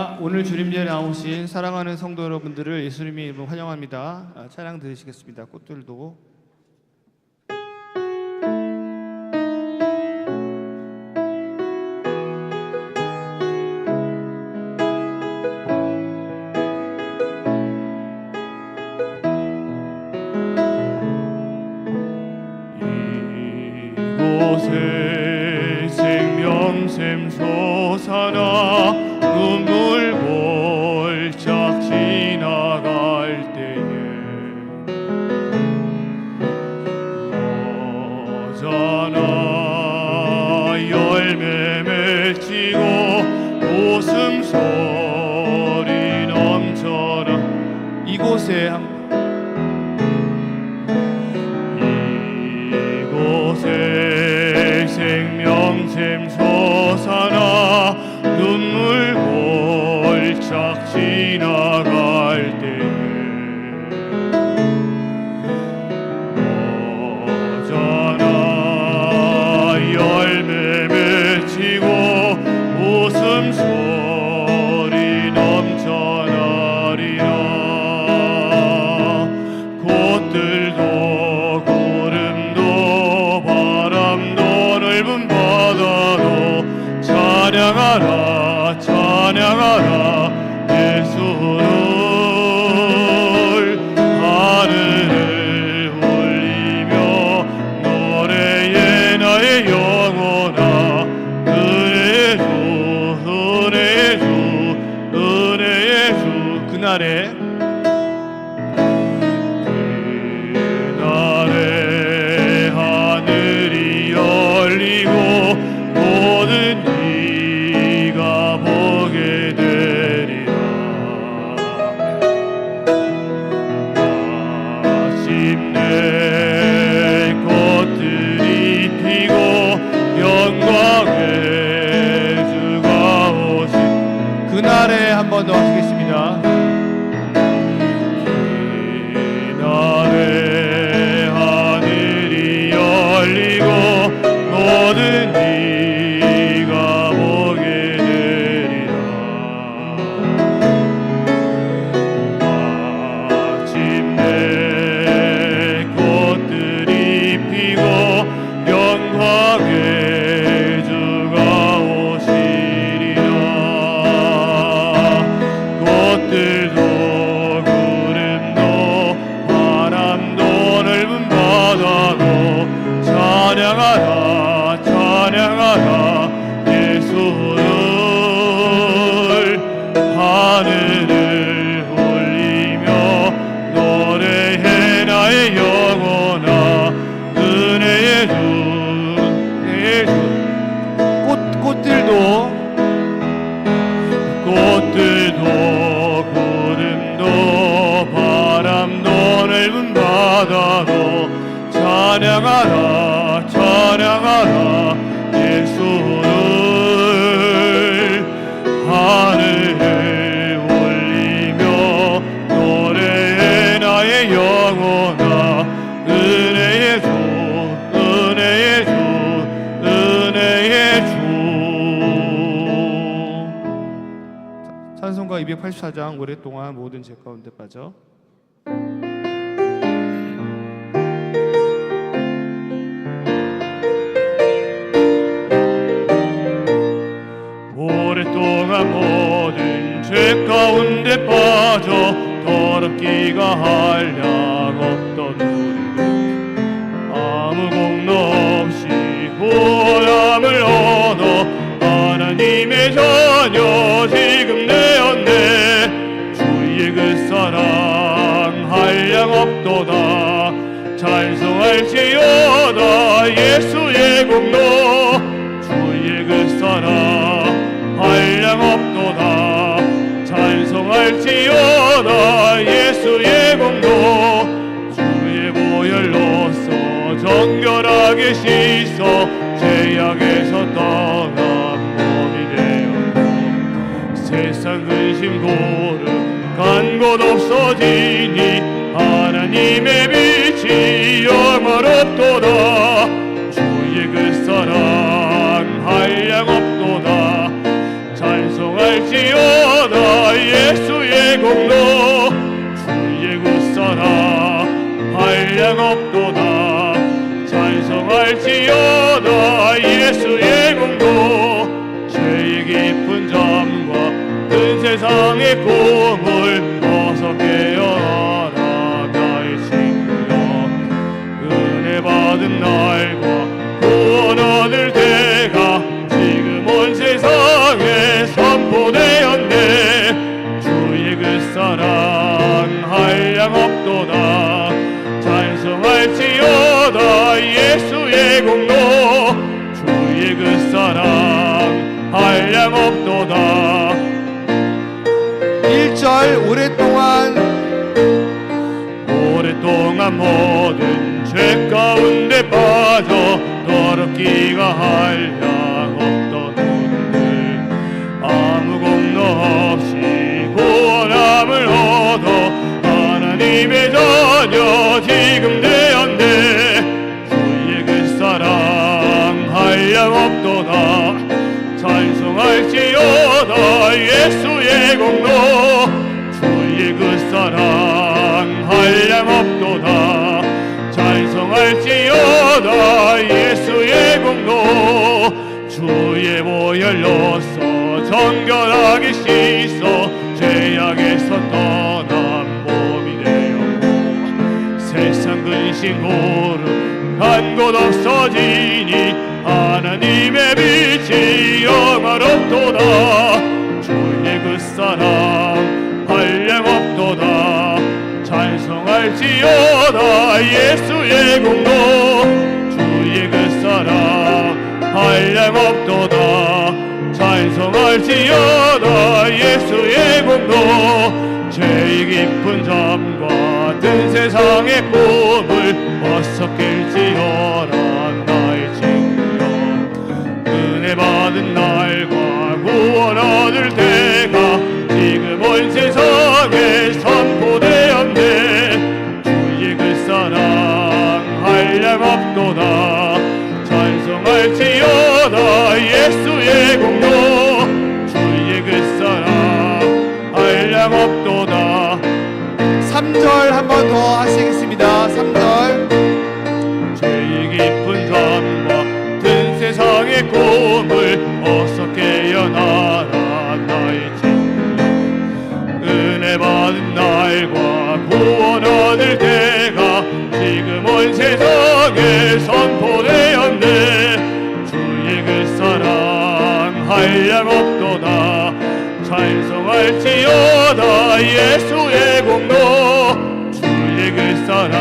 반갑습니다. 오늘 주님제에 나오신 사랑하는 성도 여러분들을 예수님의 이름으로 환영합니다. 찬양 들으시겠습니다. 꽃들도 이곳에 생명샘 솟아나 눈물 골짝 지나갈 때에 어자나 열매 맺히고 웃음소리 넘쳐나 이곳에 이곳에 생명샘 솟아나 눈물 골짝 지나갈 때에 어자나 열매 맺히고 웃음소리 넘쳐나리라. 꽃들도 구름도 바람도 넓은 바다도 찬양하라 찬양하라 예수를. 하늘을 울리며 노래해 나의 영혼아. 은혜의 주 은혜의 주 은혜의 주. 그날에 하늘이 열리고 모든 이가 보게 되리라. 마침내 꽃들이 피고 영광의 주가 오신 그날에 한 번 더 하시겠습니다. 그날에 하늘이 열리고 모든 이가 보게 되리라. 마침내 꽃들이 피고 영광의 주가 오시리라. 꽃들도 구름도 바람도 넓은 바다도 찬양하라 찬양하라 예수를. 하늘을 울리며 노래해 나의 영혼아. 은혜의 주 은혜의 주. 꽃들도 꽃들도 구름도 바람도 넓은 바다도 찬양하라 찬양하라 예수를. 하늘을 울리며 노래해 나의 영혼아. 은혜의 주 은혜의 주 은혜의 주. 찬송가 284장 오랫동안 모든 죄 가운데 빠져. 오랫동안 모든 죄 가운데 빠져 더럽기가 한량 없던 우리를 아무 공로 없이 구원함을 얻어 하나님의 자녀 지금 되었네. 주의 그 사랑 한량 없도다. 찬송할지어다 예수의 공로. 주의 그 사랑 한량 없도다. 찬송할지어다 예수의 공로. 주의 보혈로서 정결하게 씻어 죄악에서 떠난 몸이 되었고 세상 근심 고름 간 곳 없어지니 하나님의 빛이 영원없도다. 주의 그 사랑 한량 없도다. 찬송할지어다 공로 주의 그 사랑 한량 없도다 찬송할지어다 예수의 공로 죄의 깊은 잠과 큰 세상의 꿈을 어서 깨어나라 나의 친구여 은혜 받은 날과 구원 얻을 때가 지금 온 세상에 선포되었네 주의 그 사랑 한량 없도다 찬송할지어다 예수의 공로 주의 그 사랑 한량 없도다 1절 오랫동안 모든 죄 가운데 빠져 더럽기가 한량 없던 우리들 아무 공로 없이 구원함을 얻어 하나님의 자녀 지금 되었네 주의 그 사랑 한량 없도다 찬송할지어다 예수의 공로 주의 그 사랑 한량 없도다 찬송할지어다 예수의 공로 주의 보혈로서 정결하게 씻어 죄악에서 떠난 몸이 되었고 세상 근심 고름 한 곳 없어지니 하나님의 빛이 영화롭도다 주의 그 사랑 한량 없도다 찬송할지어다 예수의 공로 주의 그 사랑 한량 없도다 찬송할지어다 예수의 공로 죄의 깊은 잠과 든 세상의 꿈을 어서 깰지어라 나의 친구여 은혜 받은 날과 구원 얻을 때가 지금 온 세상에 선포되었네 주의 그 사랑 한량 없도다 찬송할지어다 예수의 공로 주의 그 사랑 한량 없도다 3절 한 번 더 하시겠습니다. 3절 죄의 깊은 잠과 든 세상의 꿈을 어서 깨어나라 나의 친구 은혜 받은 날과 구원 얻을 때가 지금 온 세상에 선포되었네 주의 그 사랑 한량 없도다 찬송할지어다 예수의 공로 주의 그 사랑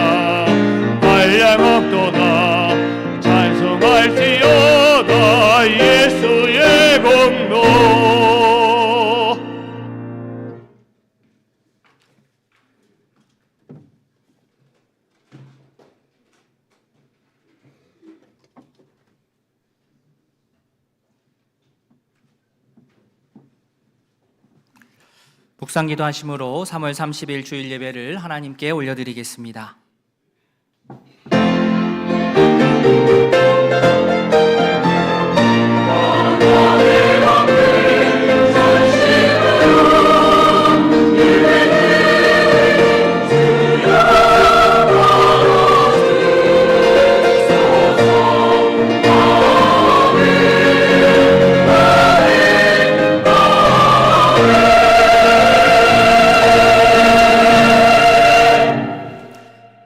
한량 없도다 찬송할지어다 예수의 공로 묵상기도 하심으로 3월 30일 주일 예배를 하나님께 올려드리겠습니다.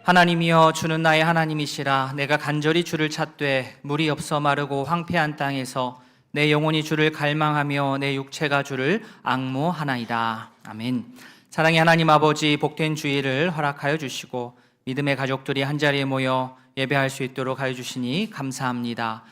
하나님이여 주는 나의 하나님이시라. 내가 간절히 주를 찾되 물이 없어 마르고 황폐한 땅에서 내 영혼이 주를 갈망하며 내 육체가 주를 앙모하나이다. 아멘. 사랑의 하나님 아버지, 복된 주일을 허락하여 주시고 믿음의 가족들이 한자리에 모여 예배할 수 있도록 하여 주시니 감사합니다.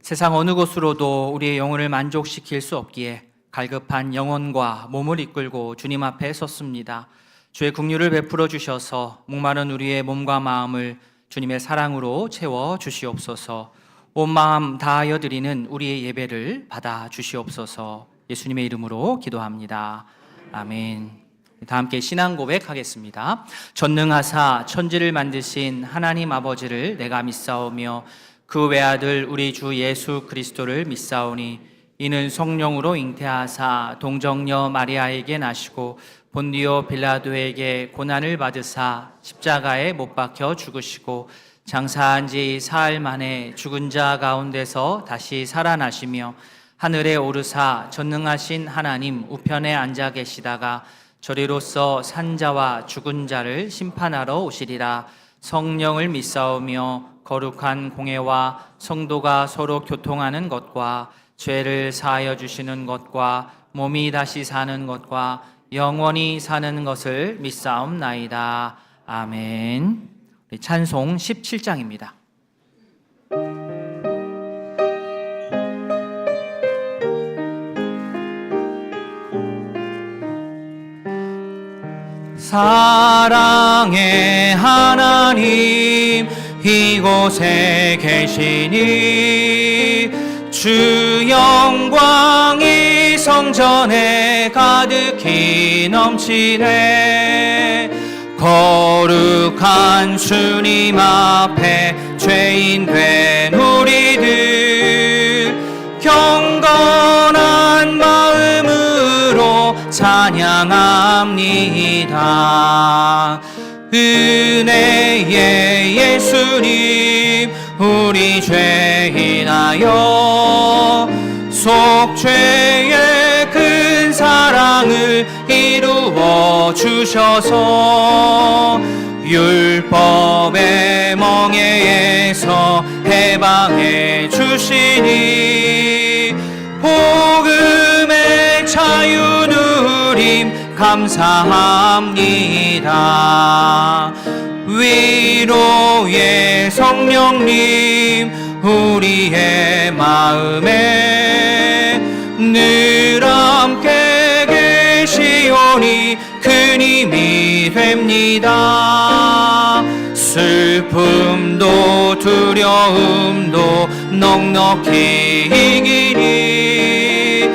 세상 어느 곳으로도 우리의 영혼을 만족시킬 수 없기에 갈급한 영혼과 몸을 이끌고 주님 앞에 섰습니다. 주의 긍휼을 베풀어 주셔서 목마른 우리의 몸과 마음을 주님의 사랑으로 채워 주시옵소서. 온 마음 다하여 드리는 우리의 예배를 받아 주시옵소서. 예수님의 이름으로 기도합니다. 아멘. 다 함께 신앙 고백하겠습니다. 전능하사 천지를 만드신 하나님 아버지를 내가 믿사오며 그 외아들 우리 주 예수 그리스도를 믿사오니 이는 성령으로 잉태하사 동정녀 마리아에게 나시고 본디오 빌라도에게 고난을 받으사 십자가에 못 박혀 죽으시고 장사한 지 사흘 만에 죽은 자 가운데서 다시 살아나시며 하늘에 오르사 전능하신 하나님 우편에 앉아 계시다가 저리로서 산자와 죽은 자를 심판하러 오시리라. 성령을 믿사오며 거룩한 공회와 성도가 서로 교통하는 것과 죄를 사하여 주시는 것과 몸이 다시 사는 것과 영원히 사는 것을 믿사옵나이다. 아멘. 우리 찬송 17장입니다. 사랑의 하나님 이곳에 계시니 주 영광이 성전에 가득히 넘치네. 거룩한 주님 앞에 죄인 된 우리들 경건한 마음으로 찬양합니다. 은혜의 예수님 우리 죄인하여 속죄의 큰 사랑을 이루어 주셔서 율법의 멍에에서 해방해 주시니 복음의 자유 누림 감사합니다. 위로의 성령님 우리의 마음에 늘 함께 계시오니 큰 힘이 됩니다. 슬픔도 두려움도 넉넉히 이기니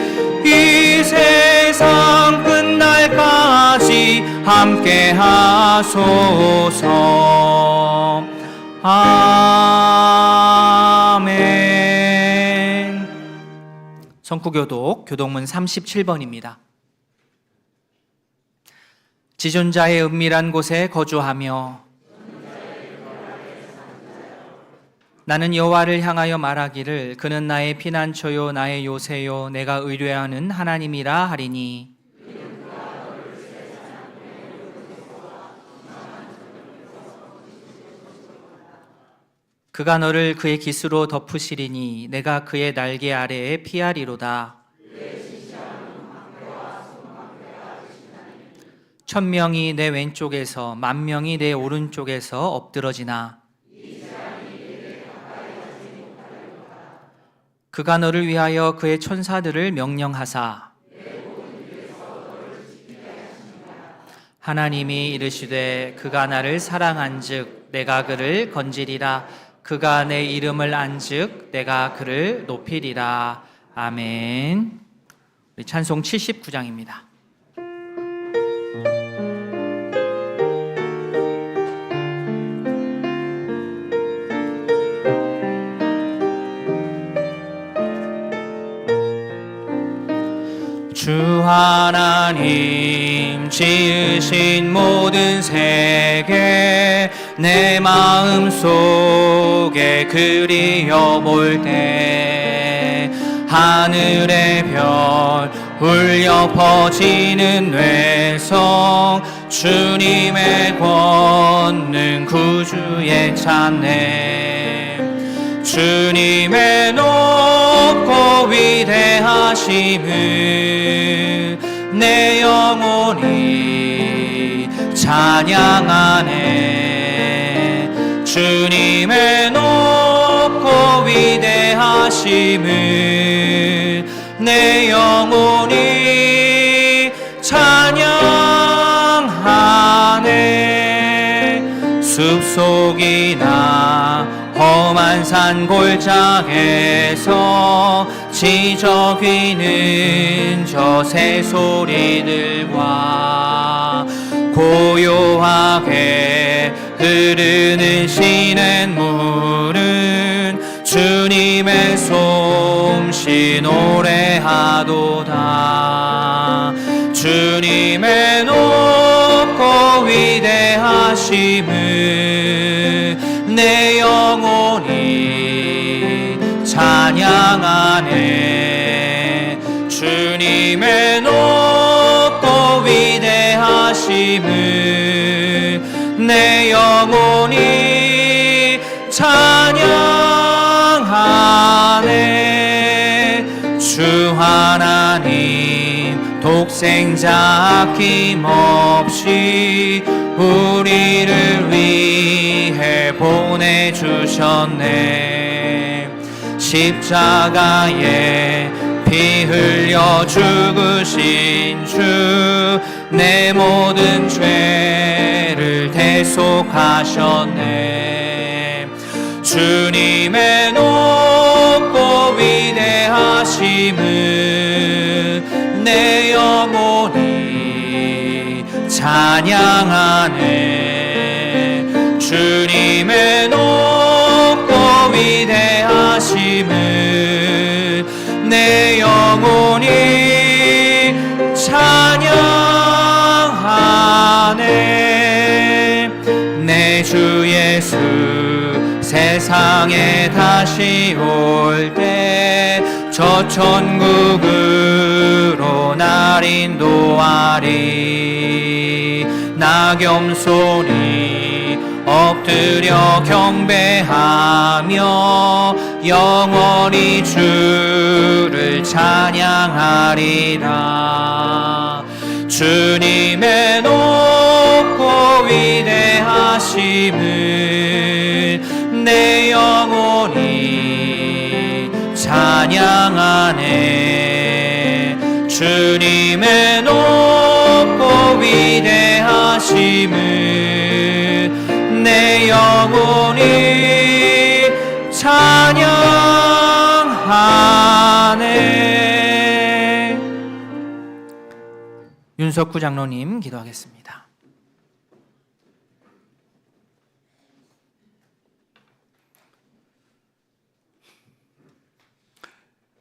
이 세상 끝날까지 함께 하소서. 아멘. 성구교독 교독문 37번입니다. 지존자의 은밀한 곳에 거주하며 나는 여호와를 향하여 말하기를 그는 나의 피난처요 나의 요새요 내가 의뢰하는 하나님이라 하리니 그가 너를 그의 깃으로 덮으시리니 내가 그의 날개 아래에 피하리로다. 1000명이 내 왼쪽에서 10,000명이 내 오른쪽에서 엎드러지나 그가 너를 위하여 그의 천사들을 명령하사 하나님이 이르시되 그가 나를 사랑한즉 내가 그를 건지리라. 그가 내 이름을 안즉 내가 그를 높이리라. 아멘. 우리 찬송 79장입니다. 주 하나님 지으신 모든 세계 내 마음 속에 그리어 볼 때 하늘의 별 울려 퍼지는 뇌성 주님의 권능 구주의 찬양 주님의 높고 위대하심을 내 영혼이 찬양하네. 주님의 높고 위대하심을 내 영혼이 찬양하네. 숲속이나 험한 산골짜기에서 지저귀는 저 새소리들과 고요하게 흐르는 시냇물은 주님의 솜씨 노래하도다. 주님의 위대하심을 내 영혼이 찬양하네. 주님의 높고 위대하심을 내 영혼이 찬양하네. 주 하나님 독생자 아낌없이 우리를 위해 보내주셨네. 십자가에 피 흘려 죽으신 주 내 모든 죄를 대속하셨네. 주님의 높고 위대하심을 내 영혼이 찬양하네. 주님의 높고 위대하심을 내 영혼이 찬양하네. 내 주 예수 세상에 다시 올 때 저 천국으로 날 인도하리. 나 겸손히 엎드려 경배하며 영원히 주를 찬양하리라. 주님의 높고 위대하심을 내 영혼이 찬양하네. 주님의 높고 위대하심을 내 영혼이 찬양하네. 윤석구 장로님 기도하겠습니다.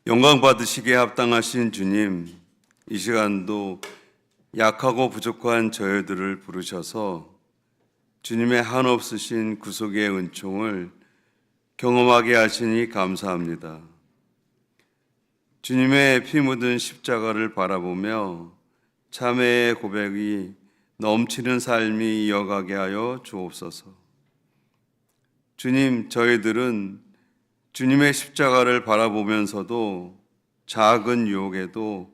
영광 받으시기에 합당하신 주님, 이 시간도 약하고 부족한 저희들을 부르셔서 주님의 한없으신 구속의 은총을 경험하게 하시니 감사합니다. 주님의 피 묻은 십자가를 바라보며 참회의 고백이 넘치는 삶이 이어가게 하여 주옵소서. 주님, 저희들은 주님의 십자가를 바라보면서도 작은 유혹에도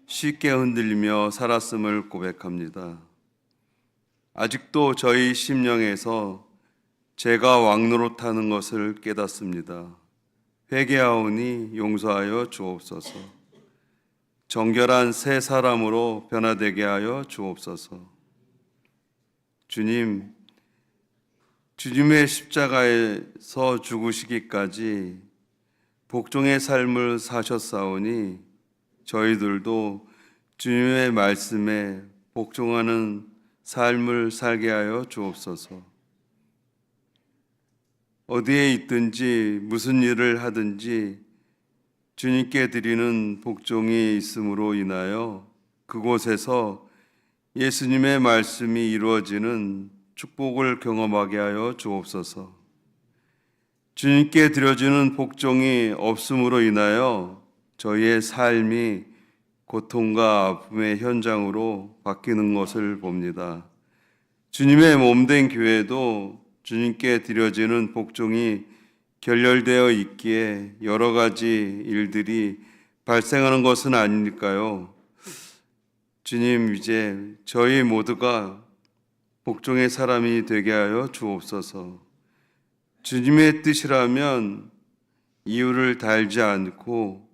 쉽게 흔들리며 살았음을 고백합니다. 아직도 저희 심령에서 죄가 왕노릇하는 것을 깨닫습니다. 회개하오니 용서하여 주옵소서. 정결한 새 사람으로 변화되게 하여 주옵소서. 주님, 주님의 십자가에서 죽으시기까지 복종의 삶을 사셨사오니 저희들도 주님의 말씀에 복종하는 삶을 살게 하여 주옵소서. 어디에 있든지 무슨 일을 하든지 주님께 드리는 복종이 있음으로 인하여 그곳에서 예수님의 말씀이 이루어지는 축복을 경험하게 하여 주옵소서. 주님께 드려지는 복종이 없음으로 인하여 저희의 삶이 고통과 아픔의 현장으로 바뀌는 것을 봅니다. 주님의 몸된 교회도 주님께 드려지는 복종이 결렬되어 있기에 여러 가지 일들이 발생하는 것은 아닐까요? 주님, 이제 저희 모두가 복종의 사람이 되게 하여 주옵소서. 주님의 뜻이라면 이유를 달지 않고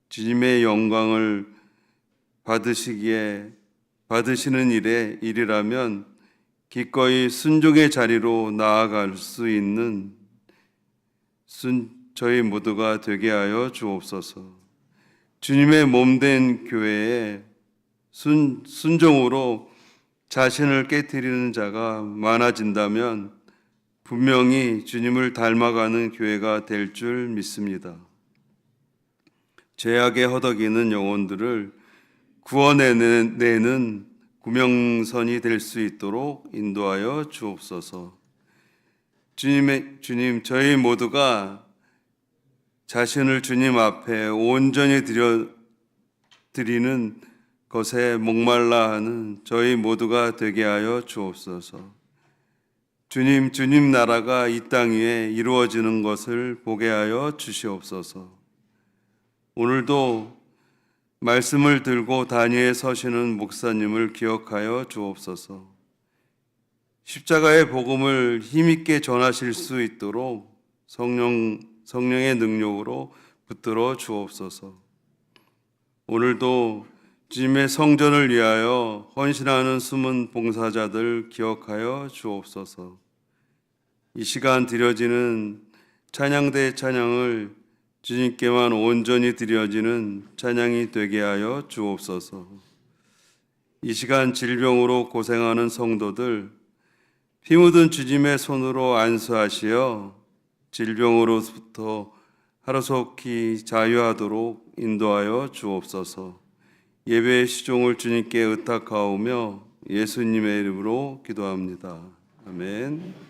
주님의 영광을 받으시는 일이라면 기꺼이 순종의 자리로 나아갈 수 있는 저희 모두가 되게 하여 주옵소서. 주님의 몸된 교회에 순종으로 자신을 깨트리는 자가 많아진다면 분명히 주님을 닮아가는 교회가 될 줄 믿습니다. 죄악에 허덕이는 영혼들을 구원해내는 구명선이 될 수 있도록 인도하여 주옵소서. 주님, 저희 모두가 자신을 주님 앞에 온전히 드리는 것에 목말라 하는 저희 모두가 되게 하여 주옵소서. 주님 나라가 이 땅 위에 이루어지는 것을 보게 하여 주시옵소서. 오늘도 말씀을 들고 단위에 서시는 목사님을 기억하여 주옵소서. 십자가의 복음을 힘있게 전하실 수 있도록 성령의 능력으로 붙들어 주옵소서. 오늘도 주님의 성전을 위하여 헌신하는 숨은 봉사자들 기억하여 주옵소서. 이 시간 드려지는 찬양대 찬양을 주님께만 온전히 드려지는 찬양이 되게 하여 주옵소서. 이 시간 질병으로 고생하는 성도들 피 묻은 주님의 손으로 안수하시어 질병으로부터 하루속히 자유하도록 인도하여 주옵소서. 예배의 시종을 주님께 의탁하오며 예수님의 이름으로 기도합니다. 아멘.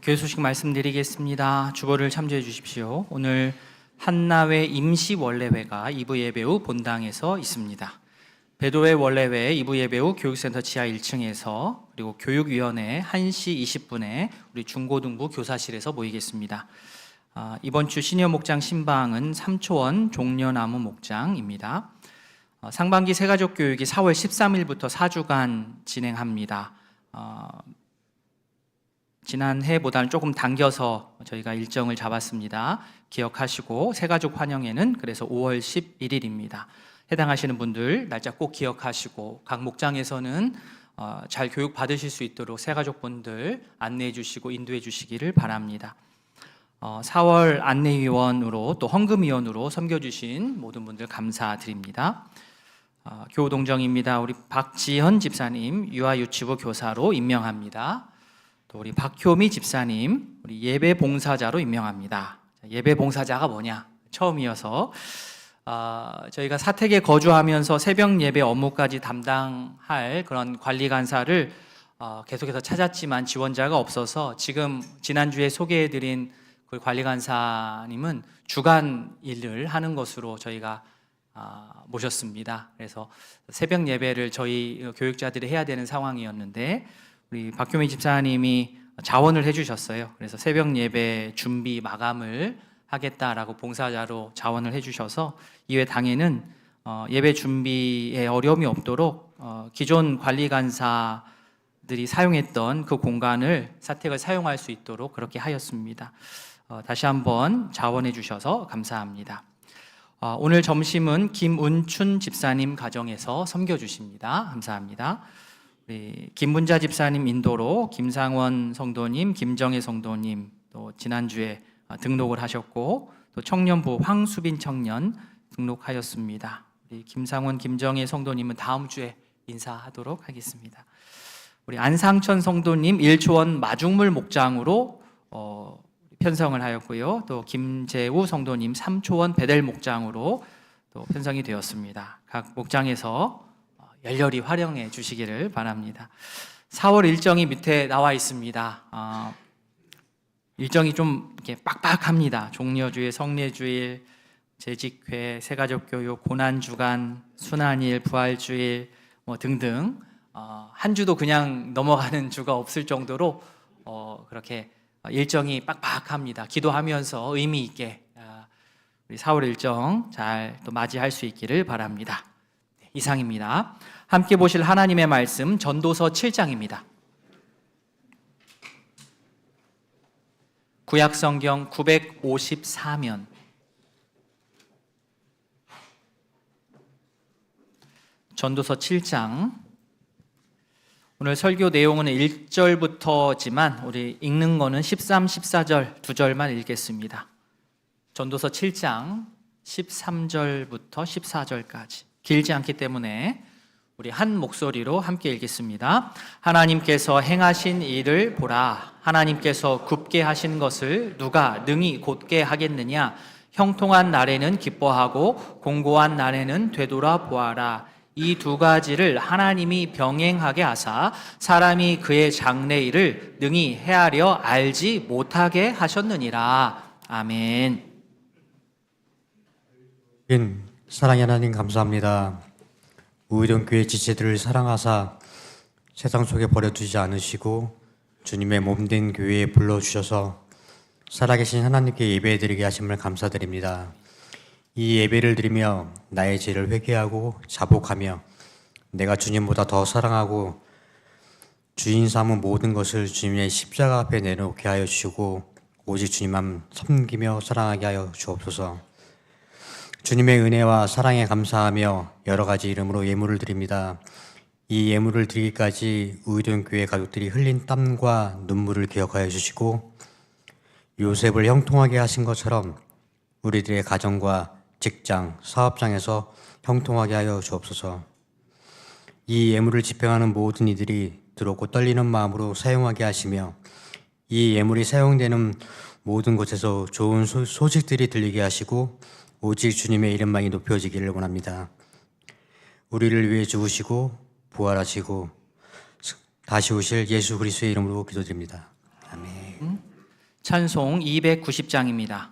교회 소식 말씀드리겠습니다. 주보를 참조해 주십시오. 오늘 한나회 임시 원래회가 2부 예배 후 본당에서 있습니다. 배도회 원래회 2부 예배 후 교육센터 지하 1층에서 그리고 교육위원회 1시 20분에 우리 중고등부 교사실에서 모이겠습니다. 이번 주 시니어 목장 신방은 삼초원 종려나무 목장입니다. 상반기 새가족 교육이 4월 13일부터 4주간 진행합니다. 지난해보다는 조금 당겨서 저희가 일정을 잡았습니다. 기억하시고 새가족 환영회는 그래서 5월 11일입니다. 해당하시는 분들 날짜 꼭 기억하시고 각 목장에서는 잘 교육 받으실 수 있도록 새가족분들 안내해 주시고 인도해 주시기를 바랍니다. 4월 안내위원으로 또 헌금위원으로 섬겨주신 모든 분들 감사드립니다. 교우동정입니다. 우리 박지현 집사님 유아유치부 교사로 임명합니다. 또 우리 박효미 집사님 우리 예배 봉사자로 임명합니다. 예배 봉사자가 뭐냐? 처음이어서 저희가 사택에 거주하면서 새벽 예배 업무까지 담당할 그런 관리 간사를 계속해서 찾았지만 지원자가 없어서 지금 지난주에 소개해드린 그 관리 간사님은 주간 일을 하는 것으로 저희가 모셨습니다. 그래서 새벽 예배를 저희 교육자들이 해야 되는 상황이었는데 우리 박효미 집사님이 자원을 해주셨어요. 그래서 새벽 예배 준비 마감을 하겠다라고 봉사자로 자원을 해주셔서 이외 당에는 예배 준비에 어려움이 없도록 기존 관리 간사들이 사용했던 그 공간을 사택을 사용할 수 있도록 그렇게 하였습니다. 다시 한번 자원해 주셔서 감사합니다. 오늘 점심은 김은춘 집사님 가정에서 섬겨주십니다. 감사합니다. 우리 김문자 집사님 인도로 김상원 성도님, 김정혜 성도님 또 지난주에 등록을 하셨고 또 청년부 황수빈 청년 등록하였습니다. 우리 김상원, 김정혜 성도님은 다음 주에 인사하도록 하겠습니다. 우리 안상천 성도님 일초원 마중물 목장으로 편성을 하였고요. 또 김재우 성도님 삼초원 베델 목장으로 또 편성이 되었습니다. 각 목장에서 열렬히 활용해 주시기를 바랍니다. 4월 일정이 밑에 나와 있습니다. 일정이 좀 이렇게 빡빡합니다. 종려주일, 성례주일, 재직회, 새가족교육, 고난주간, 순환일, 부활주일 등등 한 주도 그냥 넘어가는 주가 없을 정도로 그렇게 일정이 빡빡합니다. 기도하면서 의미 있게 우리 4월 일정 잘 또 맞이할 수 있기를 바랍니다. 이상입니다. 함께 보실 하나님의 말씀 전도서 7장입니다. 구약성경 954면 전도서 7장. 오늘 설교 내용은 1절부터지만 우리 읽는 거는 13, 14절 두 절만 읽겠습니다. 전도서 7장 13절부터 14절까지 길지 않기 때문에 우리 한 목소리로 함께 읽겠습니다. 하나님께서 행하신 일을 보라. 하나님께서 굽게 하신 것을 누가 능히 곧게 하겠느냐. 형통한 날에는 기뻐하고 공고한 날에는 되돌아 보아라. 이 두 가지를 하나님이 병행하게 하사 사람이 그의 장래일을 능히 헤아려 알지 못하게 하셨느니라. 아멘. 사랑의 하나님 감사합니다. 우이동 교회 지체들을 사랑하사 세상 속에 버려두지 않으시고 주님의 몸된 교회에 불러주셔서 살아계신 하나님께 예배드리게 하심을 감사드립니다. 이 예배를 드리며 나의 죄를 회개하고 자복하며 내가 주님보다 더 사랑하고 주인 삼은 모든 것을 주님의 십자가 앞에 내놓게 하여 주시고 오직 주님만 섬기며 사랑하게 하여 주옵소서. 주님의 은혜와 사랑에 감사하며 여러 가지 이름으로 예물을 드립니다. 이 예물을 드리기까지 우이동 교회 가족들이 흘린 땀과 눈물을 기억하여 주시고 요셉을 형통하게 하신 것처럼 우리들의 가정과 직장, 사업장에서 형통하게 하여 주옵소서. 이 예물을 집행하는 모든 이들이 들었고 떨리는 마음으로 사용하게 하시며 이 예물이 사용되는 모든 곳에서 좋은 소식들이 들리게 하시고 오직 주님의 이름만이 높여지기를 원합니다. 우리를 위해 죽으시고 부활하시고 다시 오실 예수 그리스도의 이름으로 기도드립니다. 아멘. 찬송 290장입니다.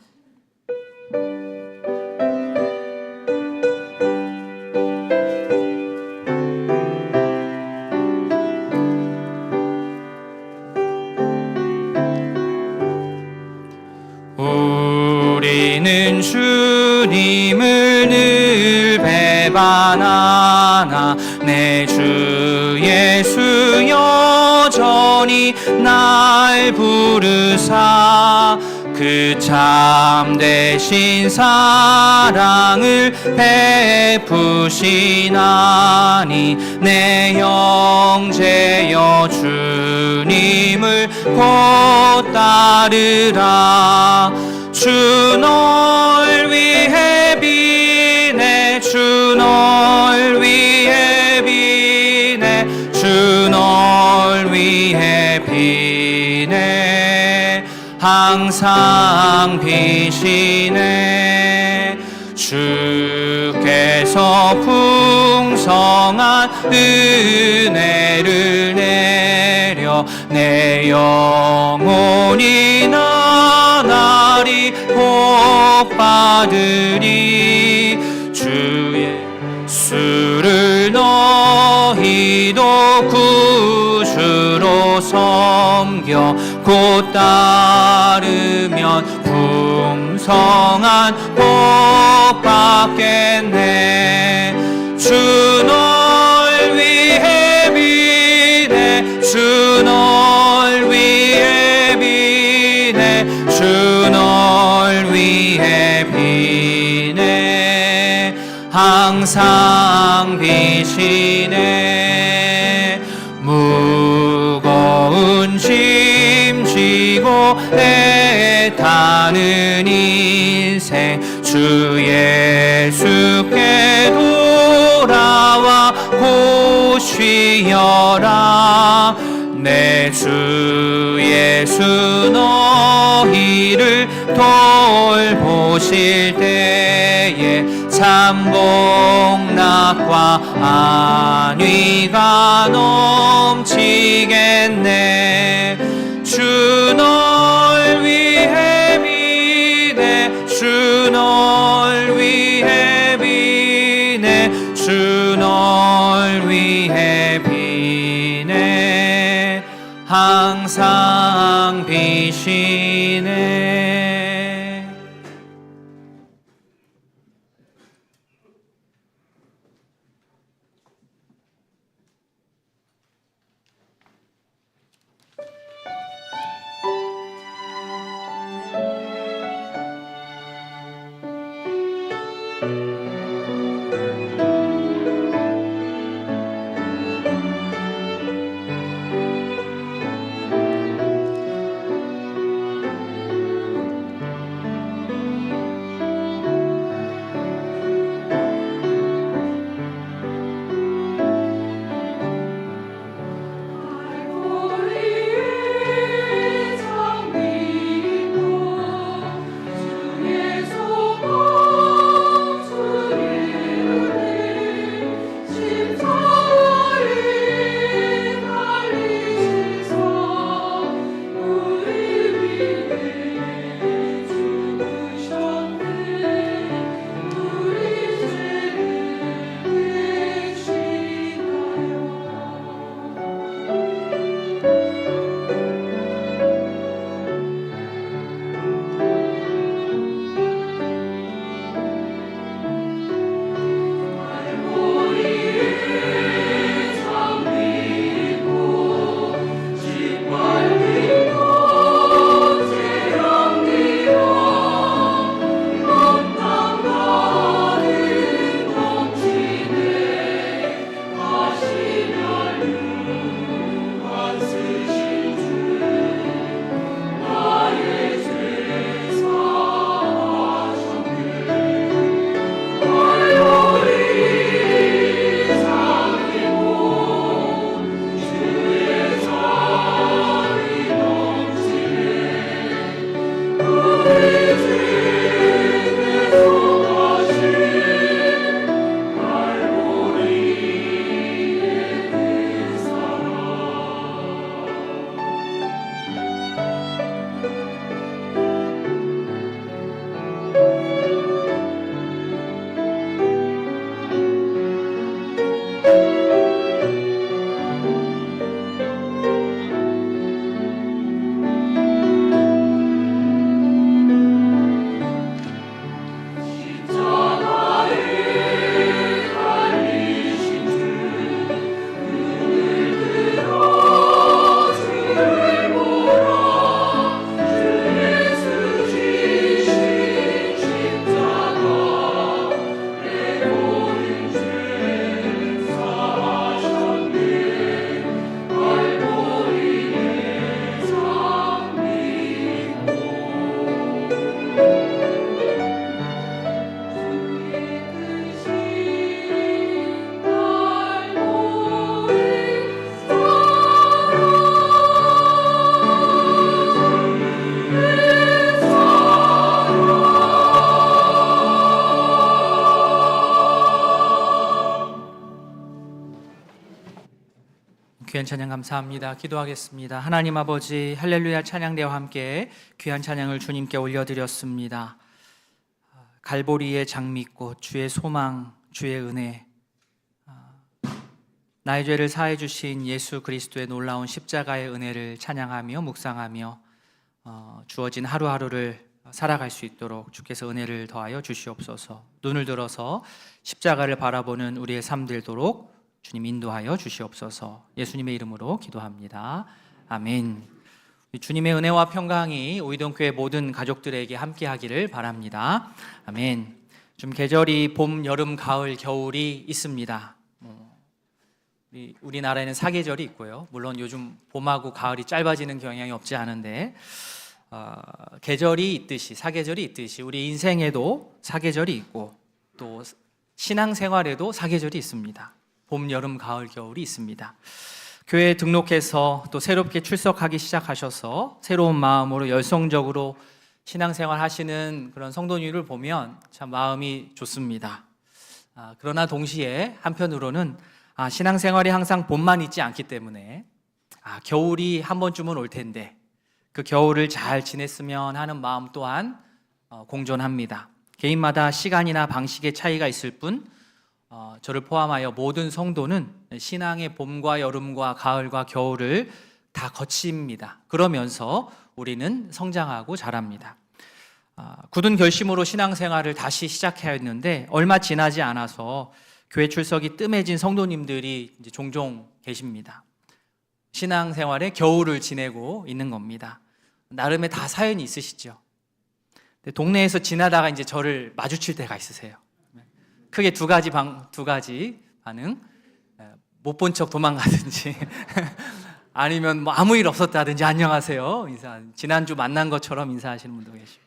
우리는 주님을 늘 배반하나 내 주 예수 여전히 날 부르사 그 참되신 사랑을 베푸시나니 내 형제여 주님을 곧 따르라. 주 널 위해 비네 주 널 위해 비네 주 널 위해 비네 항상 비시네. 주께서 풍성한 은혜를 내려 내 영혼이 나날이 복 받으리. 주 예수를 너희도 구주로 섬겨 곧 따르면 풍성한 복 받겠네. 주 널 위해 비네 주 널 위해 비네 주 널 위해 비네 항상 비시네. 무거운 짐 지고 애타는 인생 주 예수께 돌아와 곧 쉬어라. 내 주 예수 너희를 돌보실 때에 참복락과 안위가 넘치겠네. 주 널 위해 비네 주 널 위해 비네 주 널 위해 비네 항상 비시네. 귀한 찬양 감사합니다. 기도하겠습니다. 하나님 아버지, 할렐루야 찬양대와 함께 귀한 찬양을 주님께 올려드렸습니다. 갈보리의 장미꽃, 주의 소망, 주의 은혜, 나의 죄를 사해 주신 예수 그리스도의 놀라운 십자가의 은혜를 찬양하며 묵상하며 주어진 하루하루를 살아갈 수 있도록 주께서 은혜를 더하여 주시옵소서. 눈을 들어서 십자가를 바라보는 우리의 삶 되도록 주님 인도하여 주시옵소서. 예수님의 이름으로 기도합니다. 아멘. 주님의 은혜와 평강이 우이동교회 모든 가족들에게 함께하기를 바랍니다. 아멘. 좀 계절이 봄, 여름, 가을, 겨울이 있습니다. 우리나라에는 사계절이 있고요. 물론 요즘 봄하고 가을이 짧아지는 경향이 없지 않은데 계절이 있듯이, 사계절이 있듯이 우리 인생에도 사계절이 있고 또 신앙생활에도 사계절이 있습니다. 봄, 여름, 가을, 겨울이 있습니다. 교회에 등록해서 또 새롭게 출석하기 시작하셔서 새로운 마음으로 열성적으로 신앙생활 하시는 그런 성도님을 보면 참 마음이 좋습니다. 그러나 동시에 한편으로는 신앙생활이 항상 봄만 있지 않기 때문에 겨울이 한 번쯤은 올 텐데 그 겨울을 잘 지냈으면 하는 마음 또한 공존합니다. 개인마다 시간이나 방식의 차이가 있을 뿐 저를 포함하여 모든 성도는 신앙의 봄과 여름과 가을과 겨울을 다 거칩니다. 그러면서 우리는 성장하고 자랍니다. 굳은 결심으로 신앙생활을 다시 시작해야 했는데 얼마 지나지 않아서 교회 출석이 뜸해진 성도님들이 이제 종종 계십니다. 신앙생활에 겨울을 지내고 있는 겁니다. 나름의 다 사연이 있으시죠. 동네에서 지나다가 이제 저를 마주칠 때가 있으세요. 크게 두 가지 반응. 못 본 척 도망가든지 아니면 뭐 아무 일 없었다든지 안녕하세요 인사, 지난주 만난 것처럼 인사하시는 분도 계시고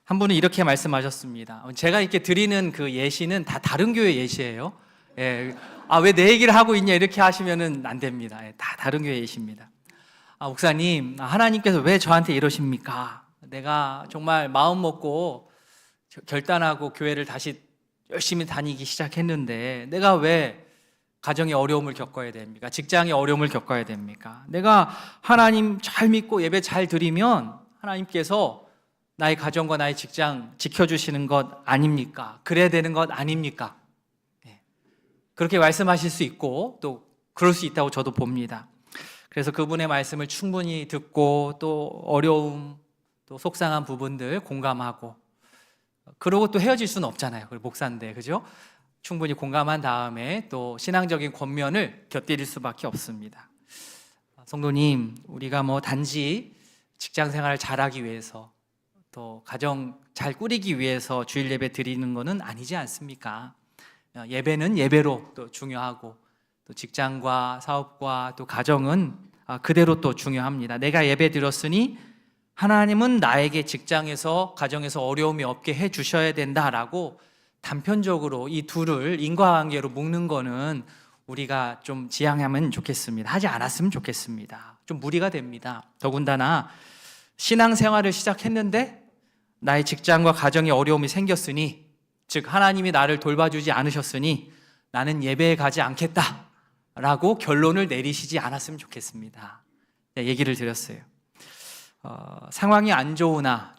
한 분은 이렇게 말씀하셨습니다. 제가 이렇게 드리는 그 예시는 다 다른 교회 예시예요. 예. 왜 내 얘기를 하고 있냐 이렇게 하시면은 안 됩니다. 예, 다 다른 교회 예시입니다. 목사님, 하나님께서 왜 저한테 이러십니까? 내가 정말 마음 먹고 결단하고 교회를 다시 열심히 다니기 시작했는데 내가 왜 가정의 어려움을 겪어야 됩니까? 직장의 어려움을 겪어야 됩니까? 내가 하나님 잘 믿고 예배 잘 드리면 하나님께서 나의 가정과 나의 직장 지켜주시는 것 아닙니까? 그래야 되는 것 아닙니까? 그렇게 말씀하실 수 있고 또 그럴 수 있다고 저도 봅니다. 그래서 그분의 말씀을 충분히 듣고 또 어려움, 또 속상한 부분들 공감하고 그러고 또 헤어질 수는 없잖아요. 목사인데, 그죠? 충분히 공감한 다음에 또 신앙적인 권면을 곁들일 수밖에 없습니다. 성도님, 우리가 뭐 단지 직장 생활을 잘하기 위해서 또 가정 잘 꾸리기 위해서 주일 예배 드리는 것은 아니지 않습니까? 예배는 예배로 또 중요하고 또 직장과 사업과 또 가정은 그대로 또 중요합니다. 내가 예배 드렸으니 하나님은 나에게 직장에서 가정에서 어려움이 없게 해 주셔야 된다라고 단편적으로 이 둘을 인과관계로 묶는 거는 우리가 좀 지양하면 좋겠습니다. 하지 않았으면 좋겠습니다. 좀 무리가 됩니다. 더군다나 신앙생활을 시작했는데 나의 직장과 가정에 어려움이 생겼으니, 즉 하나님이 나를 돌봐주지 않으셨으니 나는 예배에 가지 않겠다라고 결론을 내리시지 않았으면 좋겠습니다. 얘기를 드렸어요. 상황이 안 좋으나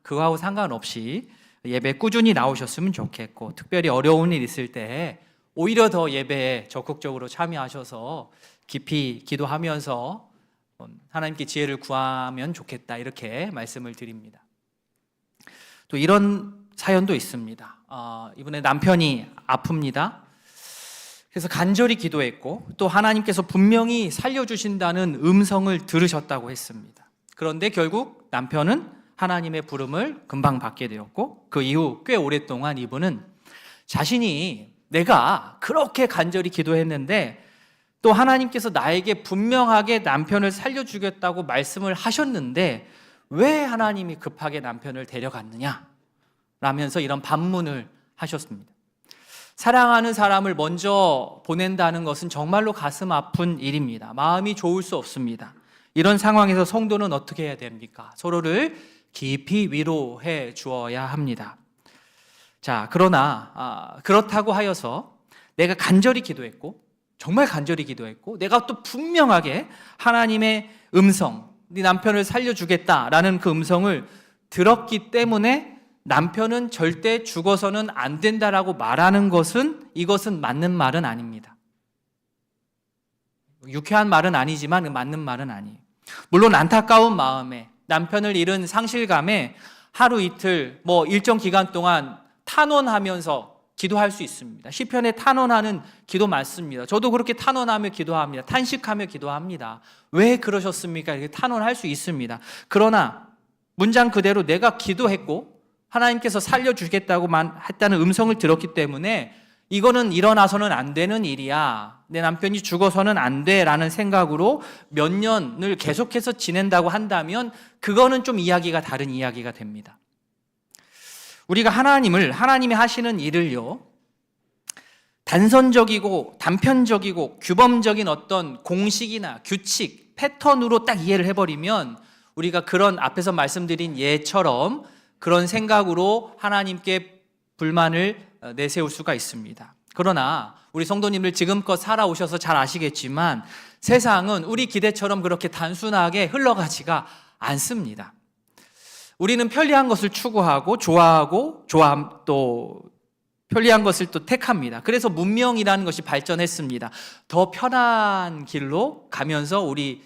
그거하고 상관없이 예배 꾸준히 나오셨으면 좋겠고, 특별히 어려운 일 있을 때 오히려 더 예배에 적극적으로 참여하셔서 깊이 기도하면서 하나님께 지혜를 구하면 좋겠다, 이렇게 말씀을 드립니다. 또 이런 사연도 있습니다. 이번에 남편이 아픕니다. 그래서 간절히 기도했고 또 하나님께서 분명히 살려주신다는 음성을 들으셨다고 했습니다. 그런데 결국 남편은 하나님의 부름을 금방 받게 되었고, 그 이후 꽤 오랫동안 이분은 자신이 내가 그렇게 간절히 기도했는데 또 하나님께서 나에게 분명하게 남편을 살려주겠다고 말씀을 하셨는데 왜 하나님이 급하게 남편을 데려갔느냐 라면서 이런 반문을 하셨습니다. 사랑하는 사람을 먼저 보낸다는 것은 정말로 가슴 아픈 일입니다. 마음이 좋을 수 없습니다. 이런 상황에서 성도는 어떻게 해야 됩니까? 서로를 깊이 위로해 주어야 합니다. 자, 그러나 그렇다고 하여서 내가 간절히 기도했고 정말 간절히 기도했고 내가 또 분명하게 하나님의 음성, 네 남편을 살려주겠다라는 그 음성을 들었기 때문에 남편은 절대 죽어서는 안 된다라고 말하는 것은 이것은 맞는 말은 아닙니다. 유쾌한 말은 아니지만 맞는 말은 아니에요. 물론 안타까운 마음에 남편을 잃은 상실감에 하루 이틀 일정 기간 동안 탄원하면서 기도할 수 있습니다. 시편에 탄원하는 기도 많습니다. 저도 그렇게 탄원하며 기도합니다. 탄식하며 기도합니다. 왜 그러셨습니까? 이렇게 탄원할 수 있습니다. 그러나 문장 그대로 내가 기도했고 하나님께서 살려주겠다고 했다는 음성을 들었기 때문에 이거는 일어나서는 안 되는 일이야. 내 남편이 죽어서는 안 돼라는 생각으로 몇 년을 계속해서 지낸다고 한다면 그거는 좀 이야기가 다른 이야기가 됩니다. 우리가 하나님이 하시는 일을요, 단선적이고 단편적이고 규범적인 어떤 공식이나 규칙, 패턴으로 딱 이해를 해버리면 우리가 그런 앞에서 말씀드린 예처럼 그런 생각으로 하나님께 불만을 내세울 수가 있습니다. 그러나 우리 성도님들 지금껏 살아오셔서 잘 아시겠지만 세상은 우리 기대처럼 그렇게 단순하게 흘러가지가 않습니다. 우리는 편리한 것을 추구하고 좋아하고 또 편리한 것을 또 택합니다. 그래서 문명이라는 것이 발전했습니다. 더 편한 길로 가면서 우리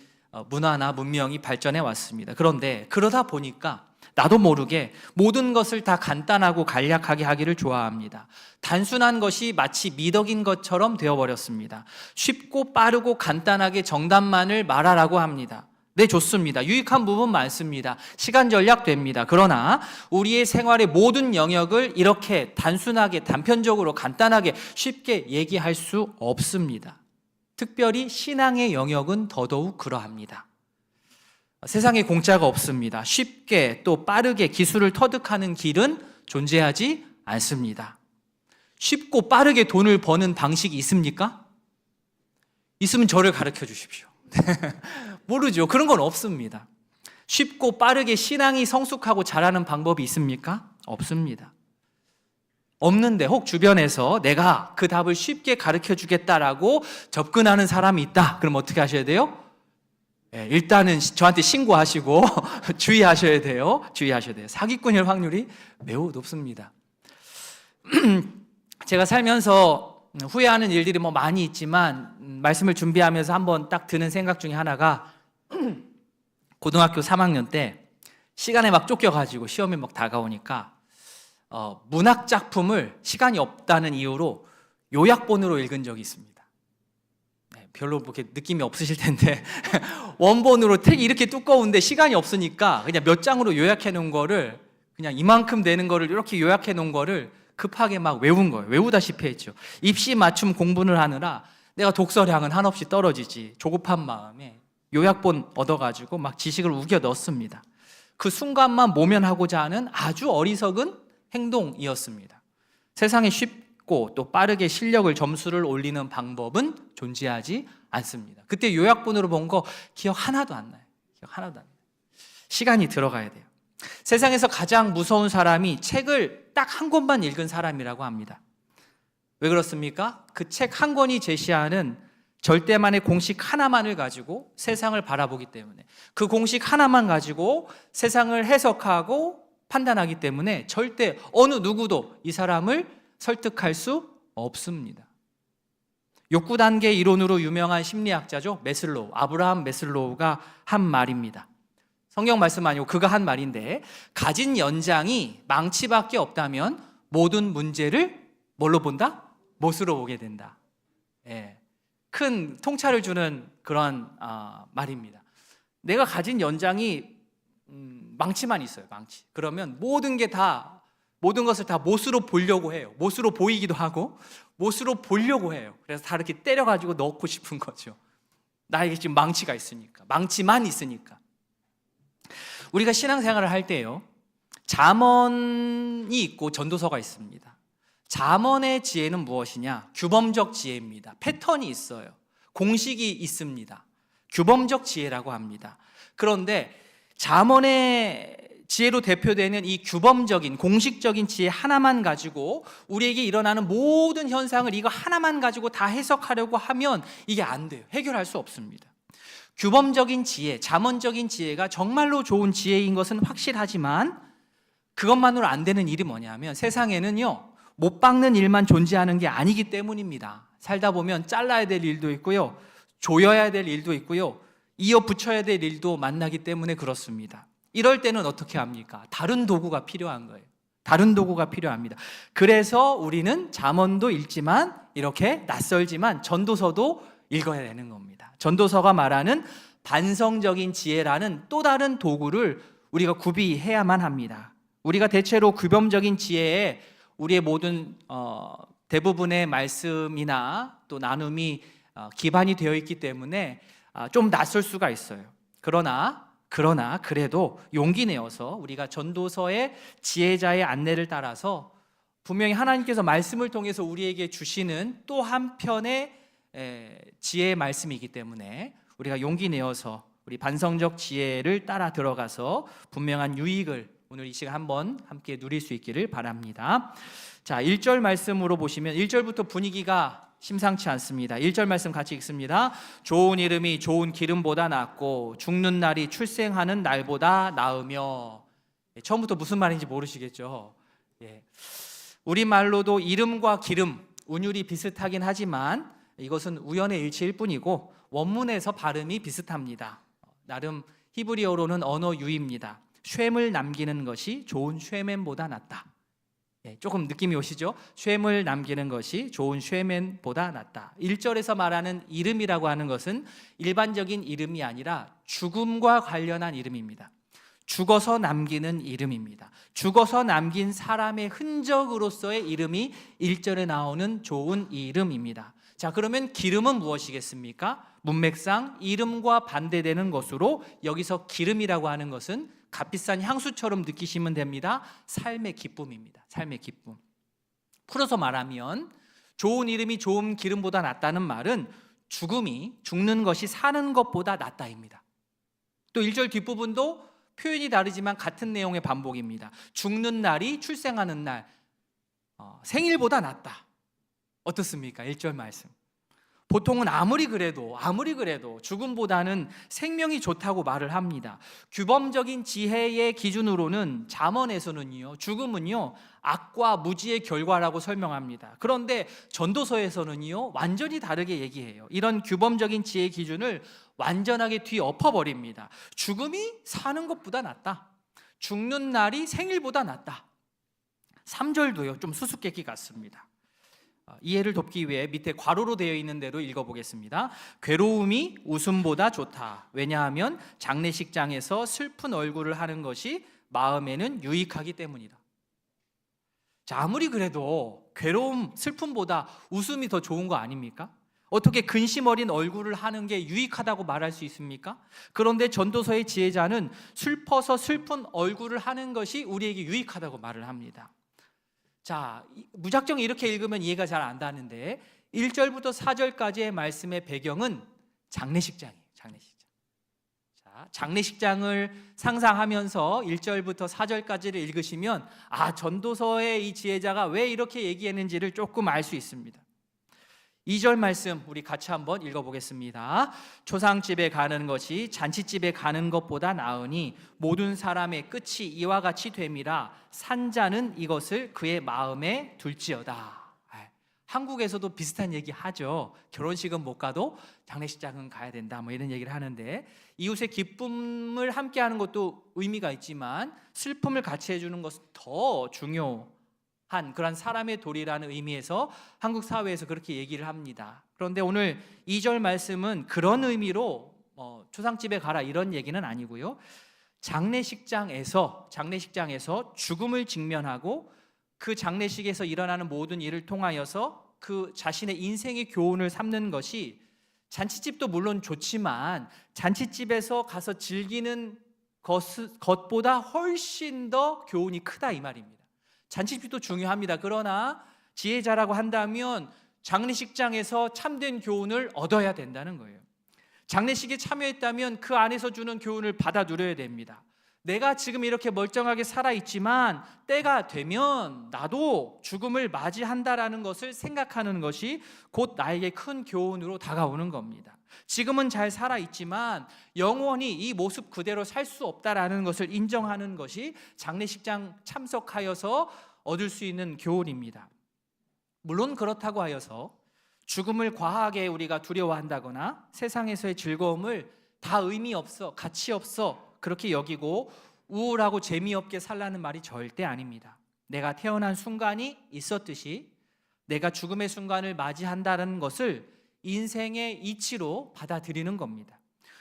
문화나 문명이 발전해 왔습니다. 그런데 그러다 보니까 나도 모르게 모든 것을 다 간단하고 간략하게 하기를 좋아합니다. 단순한 것이 마치 미덕인 것처럼 되어버렸습니다. 쉽고 빠르고 간단하게 정답만을 말하라고 합니다. 네, 좋습니다. 유익한 부분 많습니다. 시간 절약됩니다. 그러나 우리의 생활의 모든 영역을 이렇게 단순하게 단편적으로 간단하게 쉽게 얘기할 수 없습니다. 특별히 신앙의 영역은 더더욱 그러합니다. 세상에 공짜가 없습니다. 쉽게 또 빠르게 기술을 터득하는 길은 존재하지 않습니다. 쉽고 빠르게 돈을 버는 방식이 있습니까? 있으면 저를 가르쳐 주십시오. 모르죠. 그런 건 없습니다. 쉽고 빠르게 신앙이 성숙하고 자라는 방법이 있습니까? 없습니다. 없는데 혹 주변에서 내가 그 답을 쉽게 가르쳐 주겠다라고 접근하는 사람이 있다. 그럼 어떻게 하셔야 돼요? 일단은 저한테 신고하시고 주의하셔야 돼요. 사기꾼일 확률이 매우 높습니다. 제가 살면서 후회하는 일들이 많이 있지만 말씀을 준비하면서 한번 딱 드는 생각 중에 하나가 고등학교 3학년 때 시간에 막 쫓겨가지고 시험이 막 다가오니까 문학 작품을 시간이 없다는 이유로 요약본으로 읽은 적이 있습니다. 별로 그렇게 느낌이 없으실 텐데 원본으로 책이 이렇게 두꺼운데 시간이 없으니까 그냥 몇 장으로 요약해 놓은 거를 그냥 이만큼 되는 거를 이렇게 요약해 놓은 거를 급하게 막 외운 거예요. 외우다시피 했죠. 입시 맞춤 공부를 하느라 내가 독서량은 한없이 떨어지지 조급한 마음에 요약본 얻어가지고 막 지식을 우겨 넣었습니다. 그 순간만 모면하고자 하는 아주 어리석은 행동이었습니다. 세상에 쉽고 또 빠르게 실력을 점수를 올리는 방법은 존재하지 않습니다. 그때 요약본으로 본 거 기억 하나도 안 나요. 시간이 들어가야 돼요. 세상에서 가장 무서운 사람이 책을 딱 한 권만 읽은 사람이라고 합니다. 왜 그렇습니까? 그 책 한 권이 제시하는 절대만의 공식 하나만을 가지고 세상을 바라보기 때문에, 그 공식 하나만 가지고 세상을 해석하고 판단하기 때문에 절대 어느 누구도 이 사람을 설득할 수 없습니다. 욕구 단계 이론으로 유명한 심리학자죠. 매슬로우, 아브라함 매슬로우가 한 말입니다. 성경 말씀 아니고 그가 한 말인데, 가진 연장이 망치밖에 없다면 모든 문제를 뭘로 본다? 못으로 보게 된다. 큰 통찰을 주는 그런 말입니다. 내가 가진 연장이 망치만 있어요. 망치. 그러면 모든 것을 다 못으로 보려고 해요. 못으로 보이기도 하고 못으로 보려고 해요. 그래서 다 이렇게 때려가지고 넣고 싶은 거죠. 나에게 지금 망치가 있으니까, 망치만 있으니까. 우리가 신앙생활을 할 때요, 잠언이 있고 전도서가 있습니다. 잠언의 지혜는 무엇이냐? 규범적 지혜입니다. 패턴이 있어요. 공식이 있습니다. 규범적 지혜라고 합니다. 그런데 잠언의 지혜로 대표되는 이 규범적인 공식적인 지혜 하나만 가지고 우리에게 일어나는 모든 현상을 이거 하나만 가지고 다 해석하려고 하면 이게 안 돼요. 해결할 수 없습니다. 규범적인 지혜, 잠언적인 지혜가 정말로 좋은 지혜인 것은 확실하지만 그것만으로 안 되는 일이 뭐냐면 세상에는요, 못 박는 일만 존재하는 게 아니기 때문입니다. 살다 보면 잘라야 될 일도 있고요, 조여야 될 일도 있고요, 이어 붙여야 될 일도 만나기 때문에 그렇습니다. 이럴 때는 어떻게 합니까? 다른 도구가 필요한 거예요. 다른 도구가 필요합니다. 그래서 우리는 잠언도 읽지만 이렇게 낯설지만 전도서도 읽어야 되는 겁니다. 전도서가 말하는 반성적인 지혜라는 또 다른 도구를 우리가 구비해야만 합니다. 우리가 대체로 규범적인 지혜에 우리의 모든 대부분의 말씀이나 또 나눔이 기반이 되어 있기 때문에 좀 낯설 수가 있어요. 그러나 그래도 용기 내어서 우리가 전도서의 지혜자의 안내를 따라서 분명히 하나님께서 말씀을 통해서 우리에게 주시는 또 한편의 지혜의 말씀이기 때문에 우리가 용기 내어서 우리 반성적 지혜를 따라 들어가서 분명한 유익을 오늘 이 시간 한번 함께 누릴 수 있기를 바랍니다. 자, 1절 말씀으로 보시면 1절부터 분위기가 심상치 않습니다. 1절 말씀 같이 읽습니다. 좋은 이름이 좋은 기름보다 낫고 죽는 날이 출생하는 날보다 나으며. 처음부터 무슨 말인지 모르시겠죠? 우리말로도 이름과 기름, 운율이 비슷하긴 하지만 이것은 우연의 일치일 뿐이고 원문에서 발음이 비슷합니다. 나름 히브리어로는 언어 유입니다. 쉐물 남기는 것이 좋은 쉐맨보다 낫다. 조금 느낌이 오시죠? 쉐물 남기는 것이 좋은 쉐맨보다 낫다. 1절에서 말하는 이름이라고 하는 것은 일반적인 이름이 아니라 죽음과 관련한 이름입니다. 죽어서 남기는 이름입니다. 죽어서 남긴 사람의 흔적으로서의 이름이 1절에 나오는 좋은 이름입니다. 자, 그러면 기름은 무엇이겠습니까? 문맥상 이름과 반대되는 것으로 여기서 기름이라고 하는 것은 값비싼 향수처럼 느끼시면 됩니다. 삶의 기쁨입니다. 삶의 기쁨. 풀어서 말하면 좋은 이름이 좋은 기름보다 낫다는 말은 죽는 것이 사는 것보다 낫다입니다. 또 1절 뒷부분도 표현이 다르지만 같은 내용의 반복입니다. 죽는 날이 출생하는 날, 생일보다 낫다. 어떻습니까? 1절 말씀. 보통은 아무리 그래도 죽음보다는 생명이 좋다고 말을 합니다. 규범적인 지혜의 기준으로는 잠언에서는요, 죽음은요 악과 무지의 결과라고 설명합니다. 그런데 전도서에서는요 완전히 다르게 얘기해요. 이런 규범적인 지혜 기준을 완전하게 뒤엎어버립니다. 죽음이 사는 것보다 낫다. 죽는 날이 생일보다 낫다. 3절도요 좀 수수께끼 같습니다. 이해를 돕기 위해 밑에 괄호로 되어 있는 대로 읽어보겠습니다. 괴로움이 웃음보다 좋다. 왜냐하면 장례식장에서 슬픈 얼굴을 하는 것이 마음에는 유익하기 때문이다. 자, 아무리 그래도 괴로움, 슬픔보다 웃음이 더 좋은 거 아닙니까? 어떻게 근심 어린 얼굴을 하는 게 유익하다고 말할 수 있습니까? 그런데 전도서의 지혜자는 슬퍼서 슬픈 얼굴을 하는 것이 우리에게 유익하다고 말을 합니다. 자, 무작정 이렇게 읽으면 이해가 잘 안 가는데 1절부터 4절까지의 말씀의 배경은 장례식장이에요. 장례식장. 자, 장례식장을 상상하면서 1절부터 4절까지를 읽으시면 전도서의 이 지혜자가 왜 이렇게 얘기했는지를 조금 알 수 있습니다. 2절 말씀 우리 같이 한번 읽어보겠습니다. 초상집에 가는 것이 잔치집에 가는 것보다 나으니 모든 사람의 끝이 이와 같이 됨이라 산자는 이것을 그의 마음에 둘지어다. 한국에서도 비슷한 얘기 하죠. 결혼식은 못 가도 장례식장은 가야 된다, 뭐 이런 얘기를 하는데 이웃의 기쁨을 함께 하는 것도 의미가 있지만 슬픔을 같이 해주는 것은 더 중요한 그런 사람의 도리라는 의미에서 한국 사회에서 그렇게 얘기를 합니다. 그런데 오늘 2절 말씀은 그런 의미로 초상집에 가라 이런 얘기는 아니고요. 장례식장에서 죽음을 직면하고 그 장례식에서 일어나는 모든 일을 통하여서 그 자신의 인생의 교훈을 삼는 것이 잔치집도 물론 좋지만 잔치집에서 가서 즐기는 것보다 훨씬 더 교훈이 크다 이 말입니다. 잔치집도 중요합니다. 그러나 지혜자라고 한다면 장례식장에서 참된 교훈을 얻어야 된다는 거예요. 장례식에 참여했다면 그 안에서 주는 교훈을 받아 누려야 됩니다. 내가 지금 이렇게 멀쩡하게 살아있지만 때가 되면 나도 죽음을 맞이한다라는 것을 생각하는 것이 곧 나에게 큰 교훈으로 다가오는 겁니다. 지금은 잘 살아있지만 영원히 이 모습 그대로 살 수 없다라는 것을 인정하는 것이 장례식장 참석하여서 얻을 수 있는 교훈입니다. 물론 그렇다고 하여서 죽음을 과하게 우리가 두려워한다거나 세상에서의 즐거움을 다 의미 없어, 가치 없어 그렇게 여기고 우울하고 재미없게 살라는 말이 절대 아닙니다. 내가 태어난 순간이 있었듯이 내가 죽음의 순간을 맞이한다는 것을 인생의 이치로 받아들이는 겁니다.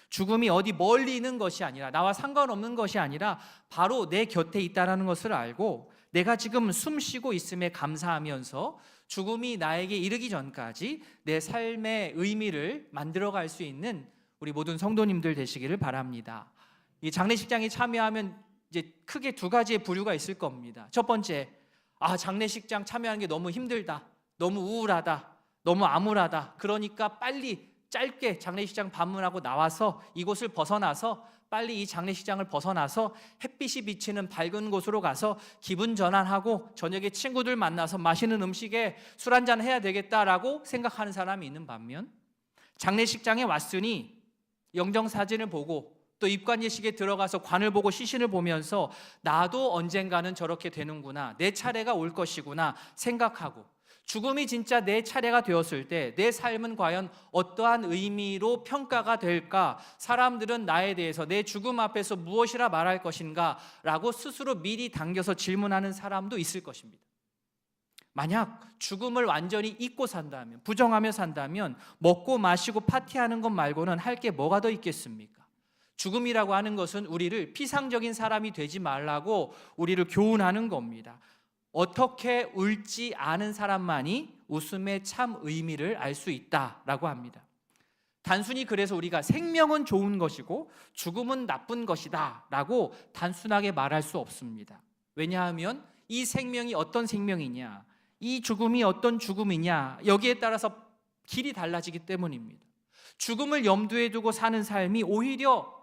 죽음이 어디 멀리 있는 것이 아니라 나와 상관없는 것이 아니라 바로 내 곁에 있다는 것을 알고 내가 지금 숨 쉬고 있음에 감사하면서 죽음이 나에게 이르기 전까지 내 삶의 의미를 만들어갈 수 있는 우리 모든 성도님들 되시기를 바랍니다. 이 장례식장에 참여하면 이제 크게 두 가지의 부류가 있을 겁니다. 첫 번째, 장례식장 참여하는 게 너무 힘들다, 너무 우울하다, 너무 암울하다. 그러니까 빨리 짧게 장례식장 방문하고 나와서 이곳을 벗어나서 빨리 이 장례식장을 벗어나서 햇빛이 비치는 밝은 곳으로 가서 기분 전환하고 저녁에 친구들 만나서 맛있는 음식에 술 한잔 해야 되겠다라고 생각하는 사람이 있는 반면, 장례식장에 왔으니 영정사진을 보고 또 입관예식에 들어가서 관을 보고 시신을 보면서 나도 언젠가는 저렇게 되는구나, 내 차례가 올 것이구나 생각하고 죽음이 진짜 내 차례가 되었을 때 내 삶은 과연 어떠한 의미로 평가가 될까? 사람들은 나에 대해서 내 죽음 앞에서 무엇이라 말할 것인가? 라고 스스로 미리 당겨서 질문하는 사람도 있을 것입니다. 만약 죽음을 완전히 잊고 산다면, 부정하며 산다면 먹고 마시고 파티하는 것 말고는 할 게 뭐가 더 있겠습니까? 죽음이라고 하는 것은 우리를 피상적인 사람이 되지 말라고 우리를 교훈하는 겁니다. 어떻게 울지 않은 사람만이 웃음의 참 의미를 알 수 있다라고 합니다. 단순히 그래서 우리가 생명은 좋은 것이고 죽음은 나쁜 것이다 라고 단순하게 말할 수 없습니다. 왜냐하면 이 생명이 어떤 생명이냐, 이 죽음이 어떤 죽음이냐, 여기에 따라서 길이 달라지기 때문입니다. 죽음을 염두에 두고 사는 삶이 오히려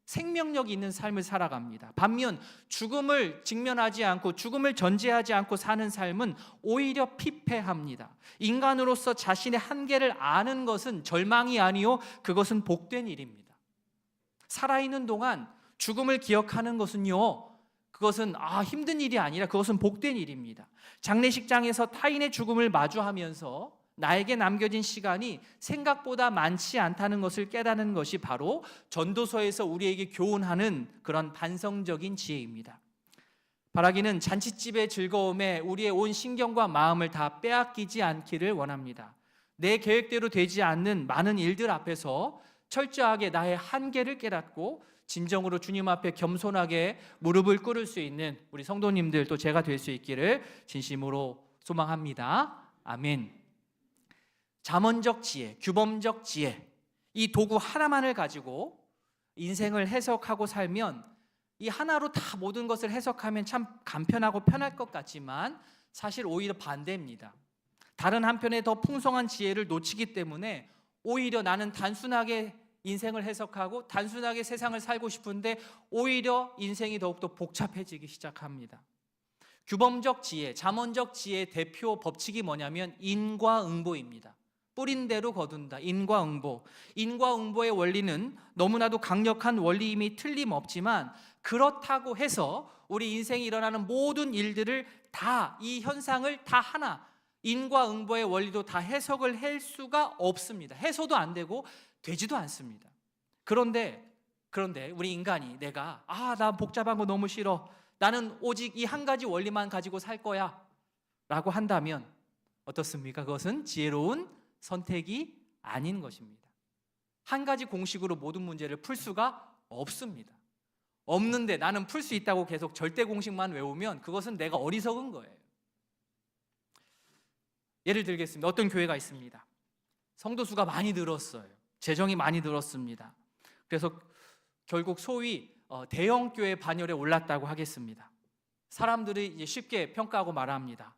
생명력 있는 삶을 살아갑니다. 반면 죽음을 직면하지 않고 죽음을 전제하지 않고 사는 삶은 오히려 피폐합니다. 인간으로서 자신의 한계를 아는 것은 절망이 아니요 그것은 복된 일입니다. 살아있는 동안 죽음을 기억하는 것은요, 그것은 힘든 일이 아니라 그것은 복된 일입니다. 장례식장에서 타인의 죽음을 마주하면서 나에게 남겨진 시간이 생각보다 많지 않다는 것을 깨닫는 것이 바로 전도서에서 우리에게 교훈하는 그런 반성적인 지혜입니다. 바라기는 잔치집의 즐거움에 우리의 온 신경과 마음을 다 빼앗기지 않기를 원합니다. 내 계획대로 되지 않는 많은 일들 앞에서 철저하게 나의 한계를 깨닫고 진정으로 주님 앞에 겸손하게 무릎을 꿇을 수 있는 우리 성도님들 또 제가 될 수 있기를 진심으로 소망합니다. 아멘. 잠언적 지혜, 규범적 지혜, 이 도구 하나만을 가지고 인생을 해석하고 살면 이 하나로 다 모든 것을 해석하면 참 간편하고 편할 것 같지만 사실 오히려 반대입니다. 다른 한편에 더 풍성한 지혜를 놓치기 때문에 오히려 나는 단순하게 인생을 해석하고 단순하게 세상을 살고 싶은데 오히려 인생이 더욱더 복잡해지기 시작합니다. 규범적 지혜, 잠언적 지혜의 대표 법칙이 뭐냐면 인과응보입니다. 뿌린 대로 거둔다. 인과응보. 인과응보의 원리는 너무나도 강력한 원리임이 틀림없지만 그렇다고 해서 우리 인생에 일어나는 모든 일들을 다, 이 현상을 다 하나 인과응보의 원리도 다 해석을 할 수가 없습니다. 해소도 안 되고 되지도 않습니다. 그런데 우리 인간이 내가 나 복잡한 거 너무 싫어, 나는 오직 이 한 가지 원리만 가지고 살 거야 라고 한다면 어떻습니까? 그것은 지혜로운 선택이 아닌 것입니다. 한 가지 공식으로 모든 문제를 풀 수가 없습니다. 없는데 나는 풀 수 있다고 계속 절대 공식만 외우면 그것은 내가 어리석은 거예요. 예를 들겠습니다. 어떤 교회가 있습니다. 성도 수가 많이 늘었어요. 재정이 많이 늘었습니다. 그래서 결국 소위 대형 교회 반열에 올랐다고 하겠습니다. 사람들이 이제 쉽게 평가하고 말합니다.